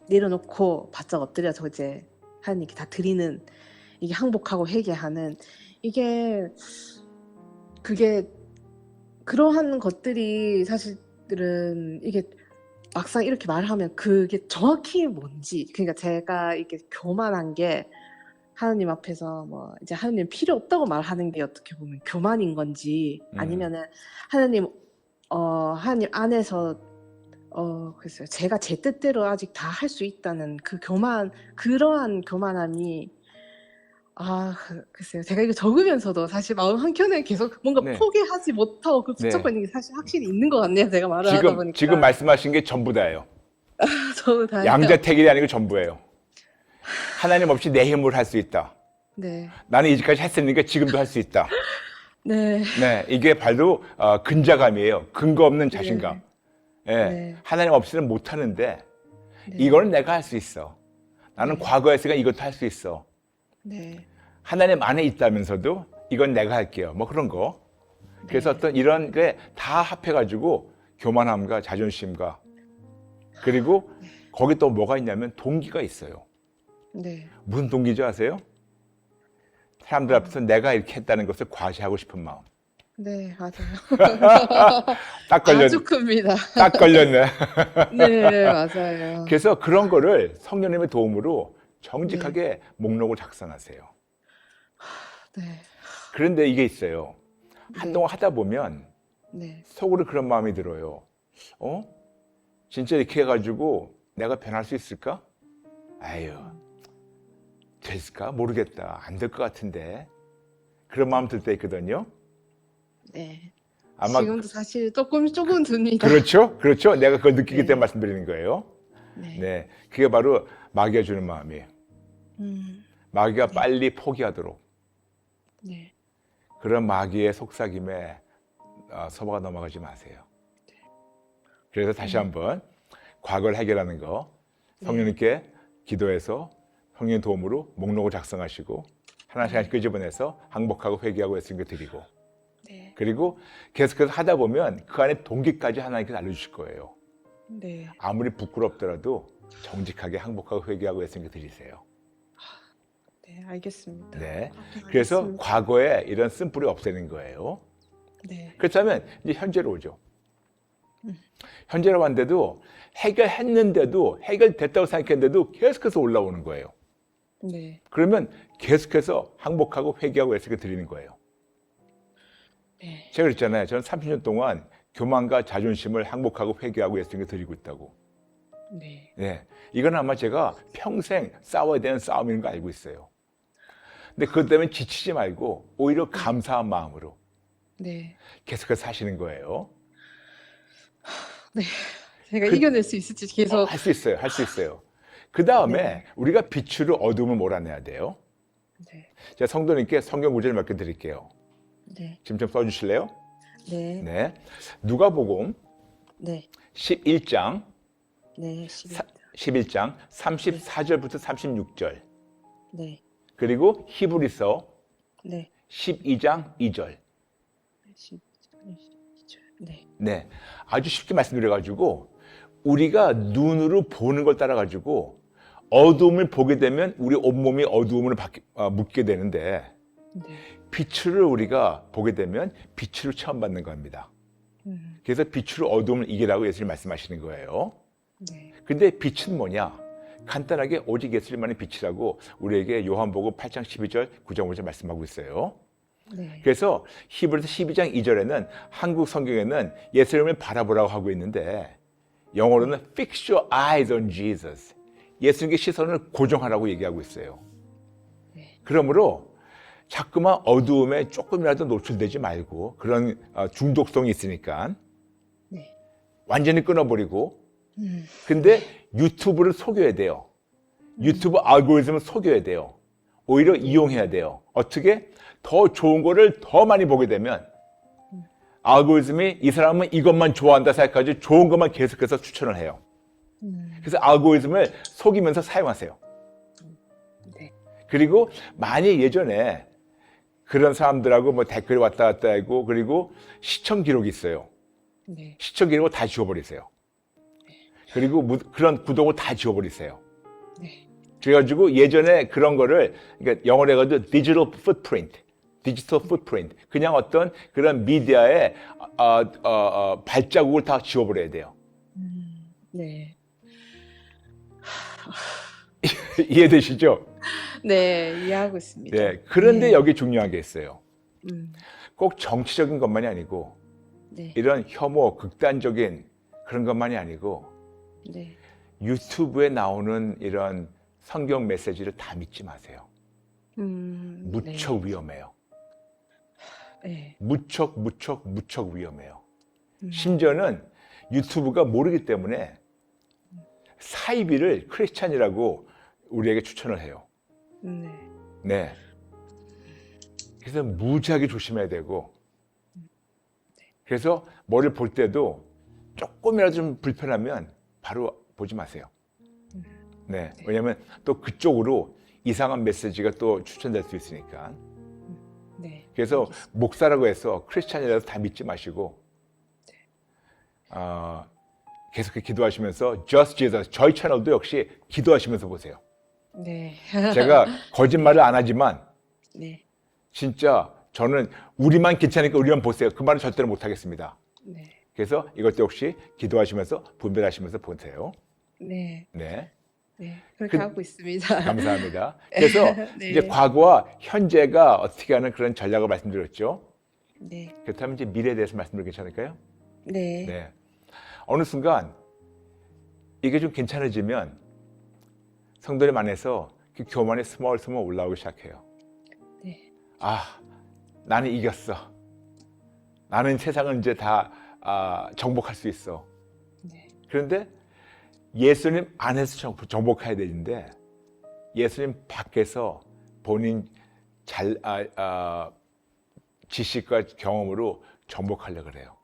내려놓고 바짝 엎드려서 이제 하나님께 다 드리는 이게 항복하고 회개하는 그게 그러한 것들이 사실은 이게 막상 이렇게 말하면 그게 정확히 뭔지 그러니까 제가 이렇게 교만한 게 하나님 앞에서 뭐 이제 하나님 필요 없다고 말하는 게 어떻게 보면 교만인 건지 아니면은 하나님 하나님 안에서 글쎄요 제가 제 뜻대로 아직 다 할 수 있다는 그 그러한 교만함이 글쎄요 제가 이거 적으면서도 사실 마음 한켠에 계속 뭔가 네. 포기하지 못하고 그 붙잡고 있는 게 사실 확실히 있는 것 같네요 제가 말을 하다 보니까 지금 말씀하신 게 전부 다예요. 저도 다 양자택일이 아니고 전부예요. 하나님 없이 내 힘으로 할 수 있다. 네. 나는 이제까지 했으니까 지금도 할 수 있다. 네. 네, 이게 바로 근자감이에요. 근거 없는 자신감. 예, 네. 하나님 없이는 못 하는데 네. 이거는 내가 할 수 있어. 나는 네. 과거에 했으니까 이것도 할 수 있어. 네. 하나님 안에 있다면서도 이건 내가 할게요. 뭐 그런 거. 그래서 네. 어떤 이런 게 다 합해가지고 교만함과 자존심과 그리고 거기 또 뭐가 있냐면 동기가 있어요. 네. 무슨 동기죠 아세요? 사람들 앞에서 내가 이렇게 했다는 것을 과시하고 싶은 마음. 네, 맞아요. 딱 걸렸네. 아주 큽니다. 딱 걸렸네. 네, 맞아요. 그래서 그런 거를 성령님의 도움으로 정직하게 목록을 작성하세요. 네. 그런데 이게 있어요. 한동안 하다 보면 네. 속으로 그런 마음이 들어요. 진짜 이렇게 해가지고 내가 변할 수 있을까? 아유, 됐을까? 모르겠다. 안 될 것 같은데. 그런 마음 들 때 있거든요. 네. 아마 지금도 사실 조금 듭니다. 그렇죠? 그렇죠? 내가 그걸 느끼기 네. 때문에 말씀드리는 거예요. 네. 네, 그게 바로 마귀가 주는 마음이에요. 마귀가 빨리 포기하도록 네. 그런 마귀의 속삭임에 서버가 넘어가지 마세요. 그래서 다시 한번 과거를 해결하는 거 성령님께 기도해서 성령의 도움으로 목록을 작성하시고 하나씩 하나씩 끄집어내서 항복하고 회개하고 예수님께 드리고 네. 그리고 계속해서 하다 보면 그 안에 동기까지 하나님께서 알려주실 거예요. 네. 아무리 부끄럽더라도 정직하게 항복하고 회개하고 예수님께 드리세요. 네, 알겠습니다. 네. 그래서 알겠습니다. 과거에 이런 쓴뿌리 없애는 거예요. 네. 그렇다면 이제 현재로 오죠. 현재로 왔는데도 해결했는데도 해결됐다고 생각했는데도 계속해서 올라오는 거예요. 네. 그러면 계속해서 항복하고 회개하고 예수님께 드리는 거예요. 네. 제가 그랬잖아요. 저는 30년 동안 교만과 자존심을 항복하고 회개하고 예수님께 드리고 있다고. 네. 네. 이건 아마 제가 평생 싸워야 되는 싸움인 거 알고 있어요. 근데 그것 때문에 지치지 말고 오히려 감사한 마음으로 네. 계속해서 사시는 거예요. 네. 제가 그- 이겨낼 수 있을지 계속. 할 수 있어요. 할 수 있어요. 그 다음에 네. 우리가 빛으로 어둠을 몰아내야 돼요. 네. 제가 성도님께 성경 구절 몇 개 드릴게요. 네. 지금 좀 써주실래요? 네. 네. 누가복음 네. 11장 네. 11장 34절부터 36절 네. 그리고 히브리서 네. 12장 2절. 12절. 네. 네, 아주 쉽게 말씀드려가지고 우리가 눈으로 보는 걸 따라가지고 어두움을 보게 되면 우리 온몸이 어두움으로 묻게 되는데 네. 빛을 우리가 보게 되면 빛으로 체험받는 겁니다. 그래서 빛으로 어두움을 이기라고 예수님이 말씀하시는 거예요. 네. 근데 빛은 뭐냐? 간단하게 오직 예수님만의 빛이라고 우리에게 요한복음 8장 12절 9장 5절 말씀하고 있어요. 네. 그래서 히브리서 12장 2절에는 한국 성경에는 예수님을 바라보라고 하고 있는데 영어로는 Fix your eyes on Jesus. 예수님께 시선을 고정하라고 얘기하고 있어요. 네. 그러므로 자꾸만 어두움에 조금이라도 노출되지 말고 그런 중독성이 있으니까 네. 완전히 끊어버리고 근데 유튜브를 속여야 돼요. 유튜브 알고리즘을 속여야 돼요. 오히려 이용해야 돼요. 어떻게? 더 좋은 거를 더 많이 보게 되면 알고리즘이 이 사람은 이것만 좋아한다 생각하지 좋은 것만 계속해서 추천을 해요. 그래서 알고리즘을 속이면서 사용하세요. 네. 그리고 만약 예전에 그런 사람들하고 뭐 댓글이 왔다 갔다 하고 그리고 시청 기록이 있어요. 네. 시청 기록을 다 지워버리세요. 그리고 그런 구독을 다 지워버리세요. 네. 그래가지고 예전에 그런 거를 그러니까 영어로 해가지고 디지털 풋프린트 그냥 어떤 그런 미디어의 발자국을 다 지워버려야 돼요. 네. 이해되시죠? 네, 이해하고 있습니다. 네. 그런데 네. 여기 중요한 게 있어요. 음. 꼭 정치적인 것만이 아니고 네. 이런 혐오, 극단적인 그런 것만이 아니고 네. 유튜브에 나오는 이런 성경 메시지를 다 믿지 마세요. 무척 위험해요. 네. 무척 위험해요. 심지어는 유튜브가 모르기 때문에 사이비를 크리스찬이라고 우리에게 추천을 해요. 네. 네. 그래서 무지하게 조심해야 되고 그래서 뭐를 볼 때도 조금이라도 좀 불편하면 바로 보지 마세요. 네. 왜냐하면 또 그쪽으로 이상한 메시지가 또 추천될 수 있으니까. 네. 그래서 목사라고 해서 크리스찬이라서 다 믿지 마시고 계속 기도하시면서 Just Jesus 저희 채널도 역시 기도하시면서 보세요. 네. 제가 거짓말을 안 하지만 네. 진짜 저는 우리만 괜찮으니까 우리만 보세요. 그 말은 절대로 못 하겠습니다. 네. 그래서 이것도 역시 기도하시면서 분별하시면서 보세요. 네. 네. 네. 그렇게 하고 있습니다. 감사합니다. 그래서 네. 이제 과거와 현재가 어떻게 하는 그런 전략을 말씀드렸죠. 네. 그렇다면 이제 미래에 대해서 말씀드리면 괜찮을까요? 네. 네. 어느 순간 이게 좀 괜찮아지면 성도님 안에서 그 교만이 스멀스멀 올라오기 시작해요. 네. 아, 나는 이겼어. 나는 세상을 이제 다 정복할 수 있어. 네. 그런데 예수님 안에서 정복해야 되는데 예수님 밖에서 본인 지식과 경험으로 정복하려고 그래요.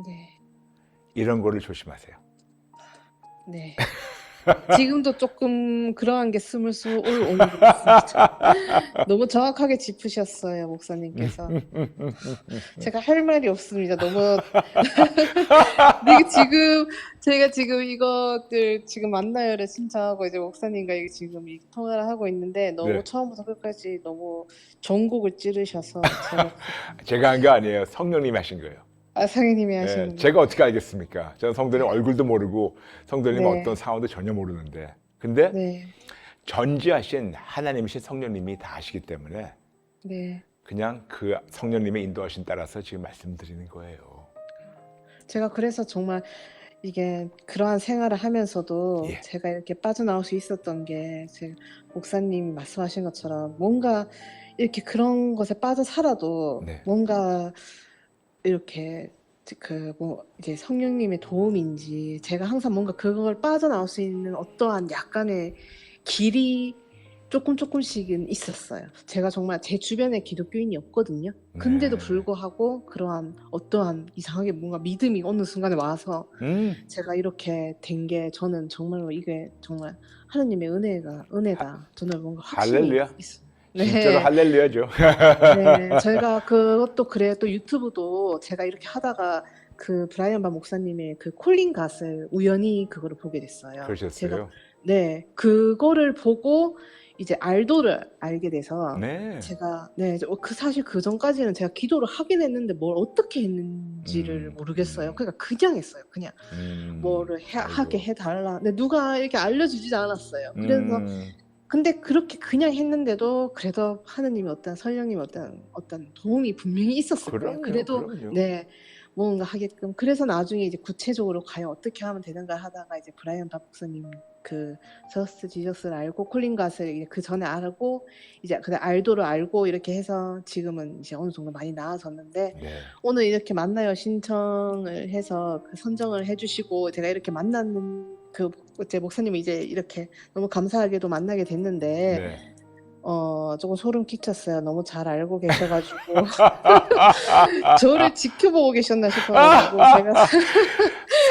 네. 이런 거를 조심하세요. 네. 지금도 조금 그러한 게 스물스물 올라오는 것 같습니다. 너무 정확하게 짚으셨어요, 목사님께서. 제가 할 말이 없습니다. 너무 제가 지금 이것들 지금 만나요를 신청하고 이제 목사님과 지금 이 통화를 하고 있는데 너무 네. 처음부터 끝까지 너무 전곡을 찌르셔서 제가 한 게 아니에요. 성령님이 하신 거예요. 상현님이 하신 네, 거예요. 제가 어떻게 알겠습니까? 저는 성도님 얼굴도 모르고 성도님 네. 어떤 상황도 전혀 모르는데 근데 네. 전지하신 하나님이신 성령님이 다 아시기 때문에 네. 그냥 그 성령님의 인도하신 따라서 지금 말씀드리는 거예요. 제가 그래서 정말 이게 그러한 생활을 하면서도 예. 제가 이렇게 빠져나올 수 있었던 게 제 목사님 말씀하신 것처럼 뭔가 이렇게 그런 것에 빠져 살아도 네. 뭔가 이렇게 그 뭐 이제 성령님의 도움인지 제가 항상 뭔가 그걸 빠져나올 수 있는 어떠한 약간의 길이 조금씩은 있었어요. 제가 정말 제 주변에 기독교인이 없거든요. 근데도 네. 불구하고 그러한 어떠한 이상하게 뭔가 믿음이 어느 순간에 와서 음. 제가 이렇게 된 게 저는 정말로 이게 정말 하느님의 은혜다. 저는 뭔가 확신이 할렐루야. 있어요. 진짜로 네. 할렐루야죠. 네. 저희가 그것도 그래요. 또 유튜브도 제가 이렇게 하다가 그 브라이언 바 목사님의 그 콜린 갓을 우연히 그거를 보게 됐어요. 제가 그러셨어요. 네. 그거를 보고 이제 알도를 알게 돼서 네. 제가 네. 그 사실 그전까지는 제가 기도를 하긴 했는데 뭘 어떻게 했는지를 음. 모르겠어요. 그러니까 그냥 했어요. 그냥 뭐를 하게 아이고. 해 달라. 근데 누가 이렇게 알려주지 않았어요. 그래서 음. 근데 그렇게 그냥 했는데도 그래도 하느님의 어떤 성령님의 어떤 도움이 분명히 있었을 거예요. 그럼요, 그래도 그럼요. 네. 뭔가 하게끔. 그래서 나중에 이제 구체적으로 과연 어떻게 하면 되는가 하다가 이제 브라이언 박 목사님 그 저스트 지저스를 알고 콜린 갓을 이제 그전에 알고 이제 그 알도를 알고 이렇게 해서 지금은 이제 어느 정도 많이 나아졌는데 네. 오늘 이렇게 만나요 신청을 해서 그 선정을 해 주시고 제가 이렇게 만나는 그 이제 목사님을 이제 이렇게 너무 감사하게도 만나게 됐는데 네. 조금 소름 끼쳤어요. 너무 잘 알고 계셔 가지고 저를 지켜보고 계셨나 싶어 가지고 제가 제가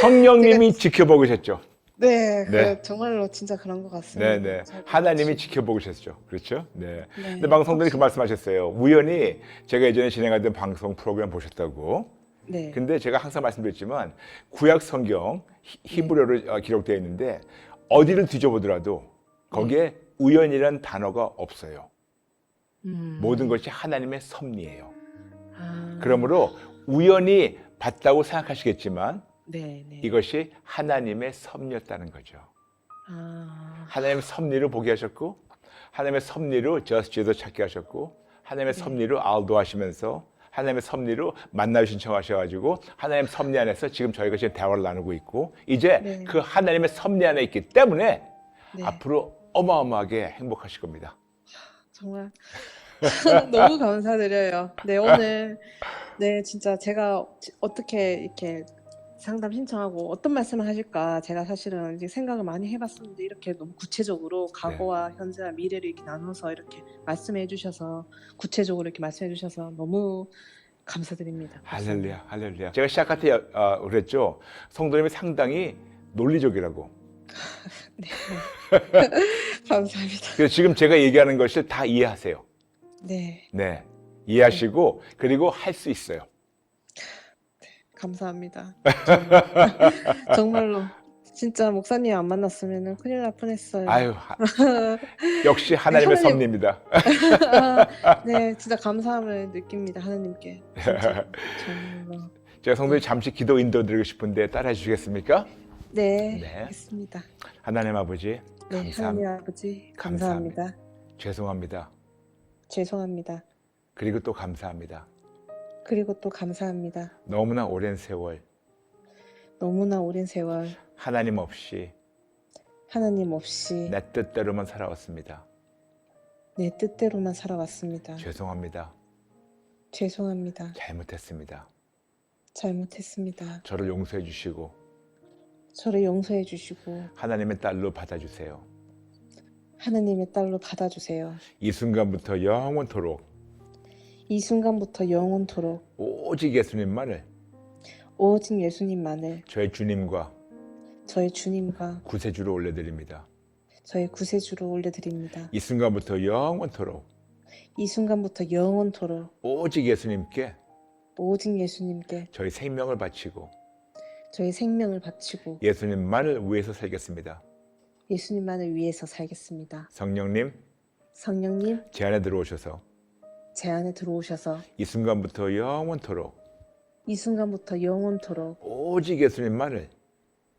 성령님이 지켜보고 계셨죠. 네. 네. 정말로 진짜 그런 것 같습니다. 네네. 잘 하나님이 보시고. 지켜보고 계셨죠. 그렇죠? 네. 근데 네. 방송들이 그 확실히 말씀하셨어요. 우연히 제가 예전에 진행하던 방송 프로그램 보셨다고. 네. 근데 제가 항상 말씀드렸지만 구약 성경 네. 히브리어로 기록되어 있는데 어디를 뒤져보더라도 거기에 우연이라는 단어가 없어요. 모든 것이 하나님의 섭리예요. 아. 그러므로 우연히 봤다고 생각하시겠지만 네. 이것이 하나님의 섭리였다는 거죠. 아. 하나님의 섭리를 보게 하셨고 하나님의 섭리로 저스트도 찾게 하셨고 하나님의 네. 섭리로 알도 하시면서 하나님의 섭리로 만나요 신청하셔가지고 하나님의 섭리 안에서 지금 저희가 지금 대화를 나누고 있고 이제 네. 그 하나님의 섭리 안에 있기 때문에 네. 앞으로 어마어마하게 행복하실 겁니다. 정말 너무 감사드려요. 네. 오늘 네 진짜 제가 어떻게 이렇게 상담 신청하고 어떤 말씀을 하실까 제가 사실은 이제 생각을 많이 해 봤었는데 이렇게 너무 구체적으로 과거와 현재와 미래를 이렇게 나눠서 이렇게 말씀해 주셔서 구체적으로 이렇게 말씀해 주셔서 너무 감사드립니다. 목사님. 할렐루야, 할렐루야. 제가 시작할 때 그랬죠. 성도님이 상당히 논리적이라고. 네. 감사합니다. 그래서 지금 제가 얘기하는 것을 다 이해하세요. 네. 네, 이해하시고 그리고 할 수 있어요. 감사합니다. 정말로 진짜 목사님 안 만났으면은 큰일 날 뻔했어요. 아유, 역시 하나님의 하나님- 섭리입니다. 네, 진짜 감사함을 느낍니다. 하나님께. 진짜 정말로. 제가 성도님 잠시 기도 인도드리고 싶은데 따라해 주시겠습니까? 네, 네. 했습니다. 하나님 아버지, 네, 하나님 아버지 감사합니다. 죄송합니다. 죄송합니다. 그리고 또 감사합니다. 그리고 또 감사합니다. 너무나 오랜 세월 너무나 오랜 세월 하나님 없이 하나님 없이 내 뜻대로만 살아왔습니다. 내 뜻대로만 살아왔습니다. 죄송합니다. 죄송합니다. 잘못했습니다. 잘못했습니다. 저를 용서해 주시고 저를 용서해 주시고 하나님의 딸로 받아주세요. 하나님의 딸로 받아주세요. 이 순간부터 영원토록 이 순간부터 영원토록 오직 예수님만을 오직 예수님만을 저의 주님과 저희 주님과 구세주로 올려드립니다. 저희 구세주로 올려드립니다. 이 순간부터 영원토록 이 순간부터 영원토록 오직 예수님께 오직 예수님께 저희 생명을 바치고 저희 생명을 바치고 예수님만을 위해서 살겠습니다. 예수님만을 위해서 살겠습니다. 성령님, 성령님, 제 안에 들어오셔서 제 안에 들어오셔서 이 순간부터 영원토록 이 순간부터 영원토록 오직 예수님만을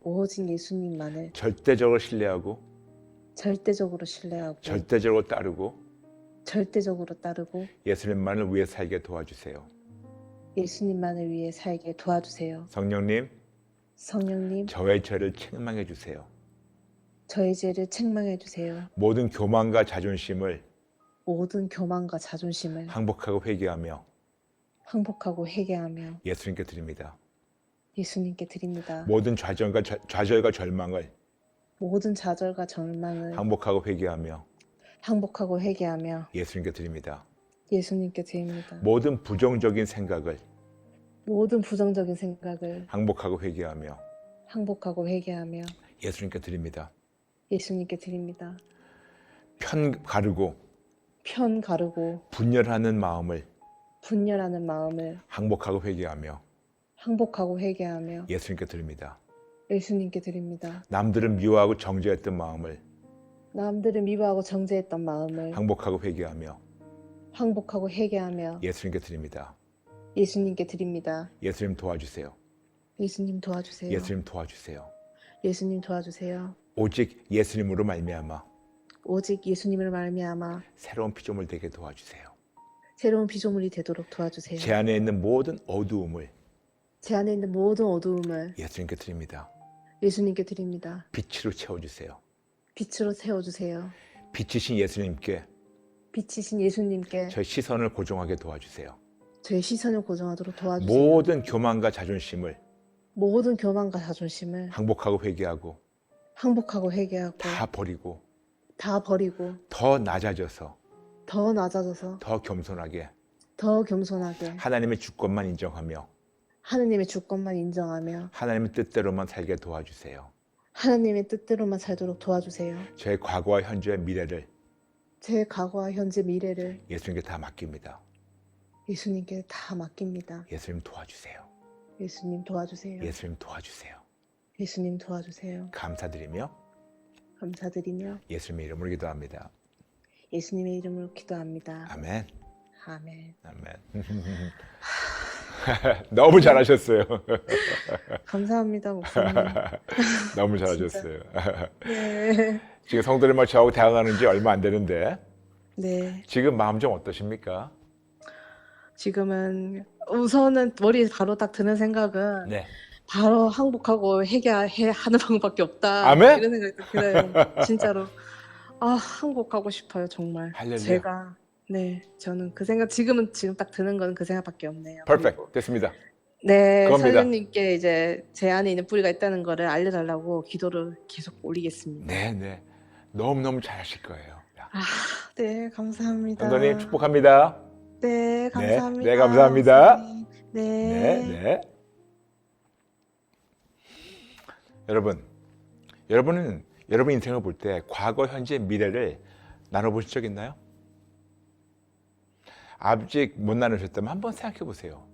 오직 예수님만을 절대적으로 신뢰하고 절대적으로 신뢰하고 절대적으로 따르고 절대적으로 따르고 예수님만을 위해 살게 도와주세요. 예수님만을 위해 살게 도와주세요. 성령님, 성령님, 저의 죄를 책망해 주세요. 저의 죄를 책망해 주세요. 모든 교만과 자존심을 모든 교만과 자존심을 항복하고 회개하며 항복하고 회개하며 예수님께 드립니다. 예수님께 드립니다. 모든 좌절과 절망을 모든 좌절과 절망을 항복하고 회개하며 항복하고 회개하며 예수님께 드립니다. 예수님께 드립니다. 모든 부정적인 생각을 모든 부정적인 생각을 항복하고 회개하며 항복하고 회개하며 예수님께 드립니다. 예수님께 드립니다. 편 가르고 편 가르고 분열하는 마음을 분열하는 마음을 항복하고 회개하며 항복하고 회개하며 예수님께 드립니다. 예수님께 드립니다. 남들을 미워하고 정죄했던 마음을 남들을 미워하고 정죄했던 마음을 항복하고 회개하며 항복하고 회개하며 예수님께 드립니다. 예수님께 드립니다. 예수님 도와주세요. 예수님 도와주세요. 예수님 도와주세요. 예수님 도와주세요. 오직 예수님으로 말미암아 오직 예수님을 말미암아 새로운 피조물 되게 도와주세요. 새로운 피조물이 되도록 도와주세요. 제 안에 있는 모든 어두움을 제 안에 있는 모든 어두움을 예수님께 드립니다. 예수님께 드립니다. 빛으로 채워주세요. 빛으로 세워주세요. 빛이신 예수님께 빛이신 예수님께 저희 시선을 고정하게 도와주세요. 저의 시선을 고정하도록 도와주세요. 모든 교만과 자존심을 모든 교만과 자존심을 항복하고 회개하고 항복하고 회개하고 다 버리고 다 버리고 더 낮아져서 더 낮아져서 더 겸손하게 더 겸손하게 하나님의 주권만 인정하며 하느님의 주권만 인정하며 하나님의 뜻대로만 살게 도와주세요. 하나님의 뜻대로만 살도록 도와주세요. 저의 과거와 현재의 미래를 제 과거와 현재 미래를 예수님께 다 맡깁니다. 예수님께 다 맡깁니다. 예수님 도와주세요. 예수님 도와주세요. 예수님 도와주세요. 예수님 도와주세요. 감사드리며 감사드리며 예수님의 이름으로 기도합니다. 예수님의 이름으로 기도합니다. 아멘. 아멘. 아멘. 너무 잘하셨어요. 감사합니다, 목사님. 너무 잘하셨어요. 네. 지금 성도님과 저하고 대화하는 지 얼마 안 되는데 네. 지금 마음 좀 어떠십니까? 지금은 우선은 머리에 바로 딱 드는 생각은 네. 바로 항복하고 하는 방법밖에 없다. 아멘? 이런 생각이 들어요. 진짜로. 아, 항복하고 싶어요, 정말. 할렐루야. 제가 저는 그 생각 지금 딱 드는 건 그 생각밖에 없네요. 퍼펙트. 그리고 됐습니다. 네, 그겁니다. 설교님께 이제 제 안에 있는 뿌리가 있다는 거를 알려달라고 기도를 계속 올리겠습니다. 네, 네. 너무너무 잘하실 거예요. 아, 네, 감사합니다. 성도님 축복합니다. 네, 감사합니다. 네, 감사합니다. 목사님. 네, 네. 여러분은 여러분 인생을 볼 때 과거, 현재, 미래를 나눠보신 적 있나요? 아직 못 나누셨다면 한번 생각해 보세요.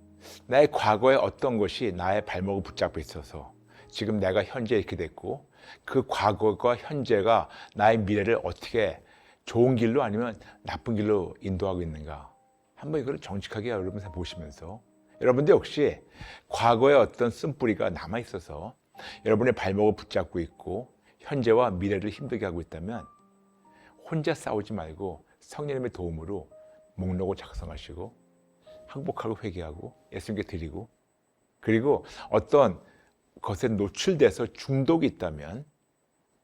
나의 과거의 어떤 것이 나의 발목을 붙잡고 있어서 지금 내가 현재 이렇게 됐고 그 과거가 현재가 나의 미래를 어떻게 좋은 길로 아니면 나쁜 길로 인도하고 있는가. 한번 이걸 정직하게 여러분 보시면서 여러분도 역시 과거의 어떤 쓴뿌리가 남아있어서 여러분의 발목을 붙잡고 있고 현재와 미래를 힘들게 하고 있다면 혼자 싸우지 말고 성령님의 도움으로 목록을 작성하시고 항복하고 회개하고 예수님께 드리고 그리고 어떤 것에 노출돼서 중독이 있다면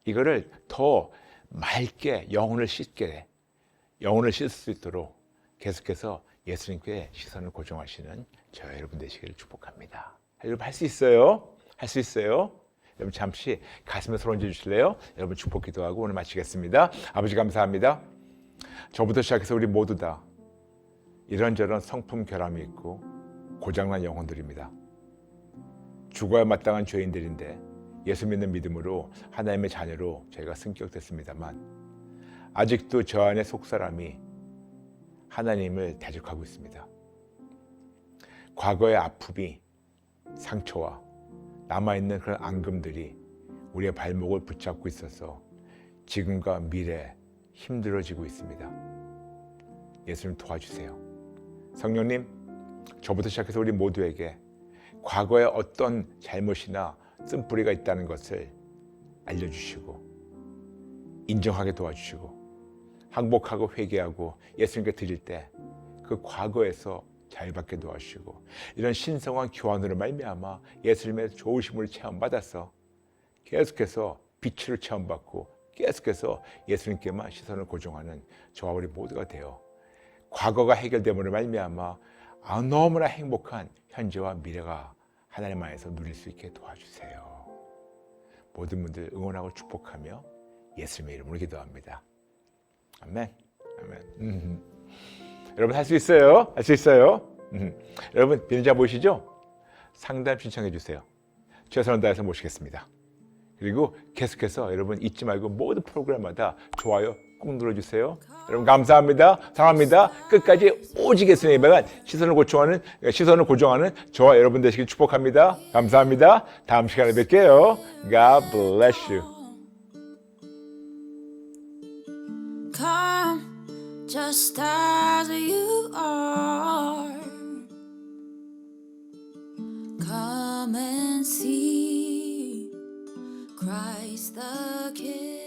이거를 더 맑게 영혼을 씻을 수 있도록 계속해서 예수님께 시선을 고정하시는 저와 여러분 되시기를 축복합니다. 여러분 할 수 있어요? 할 수 있어요? 여러분 잠시 가슴에 손 얹어 주실래요? 여러분 축복 기도하고 오늘 마치겠습니다. 아버지 감사합니다. 저부터 시작해서 우리 모두 다 이런저런 성품 결함이 있고 고장난 영혼들입니다. 죽어야 마땅한 죄인들인데 예수 믿는 믿음으로 하나님의 자녀로 저희가 승격됐습니다만 아직도 저 안에 속사람이 하나님을 대적하고 있습니다. 과거의 아픔이 상처와 남아있는 그런 앙금들이 우리의 발목을 붙잡고 있어서 지금과 미래에 힘들어지고 있습니다. 예수님 도와주세요. 성령님, 저부터 시작해서 우리 모두에게 과거에 어떤 잘못이나 쓴뿌리가 있다는 것을 알려주시고 인정하게 도와주시고 항복하고 회개하고 예수님께 드릴 때 그 과거에서 자유받게 도와주시고 이런 신성한 교환으로 말미암아 예수님의 좋으심을 체험받아서 계속해서 빛으로 체험받고 계속해서 예수님께만 시선을 고정하는 저와 우리 모두가 돼요. 과거가 해결됨으로 말미암아 너무나 행복한 현재와 미래가 하나님 안에서 누릴 수 있게 도와주세요. 모든 분들 응원하고 축복하며 예수님의 이름으로 기도합니다. 아멘. 아멘. 여러분 할 수 있어요. 할 수 있어요. 여러분 비는자 보이시죠? 상담 신청해 주세요. 최선을 다해서 모시겠습니다. 그리고 계속해서 여러분 잊지 말고 모든 프로그램마다 좋아요 꾹 눌러주세요. 여러분 감사합니다. 사랑합니다. 끝까지 오직 예수님의 매간 시선을 고정하는 저와 여러분 되시길 축복합니다. 감사합니다. 다음 시간에 뵐게요. God bless you. Come just as you are. Come and see Christ the King.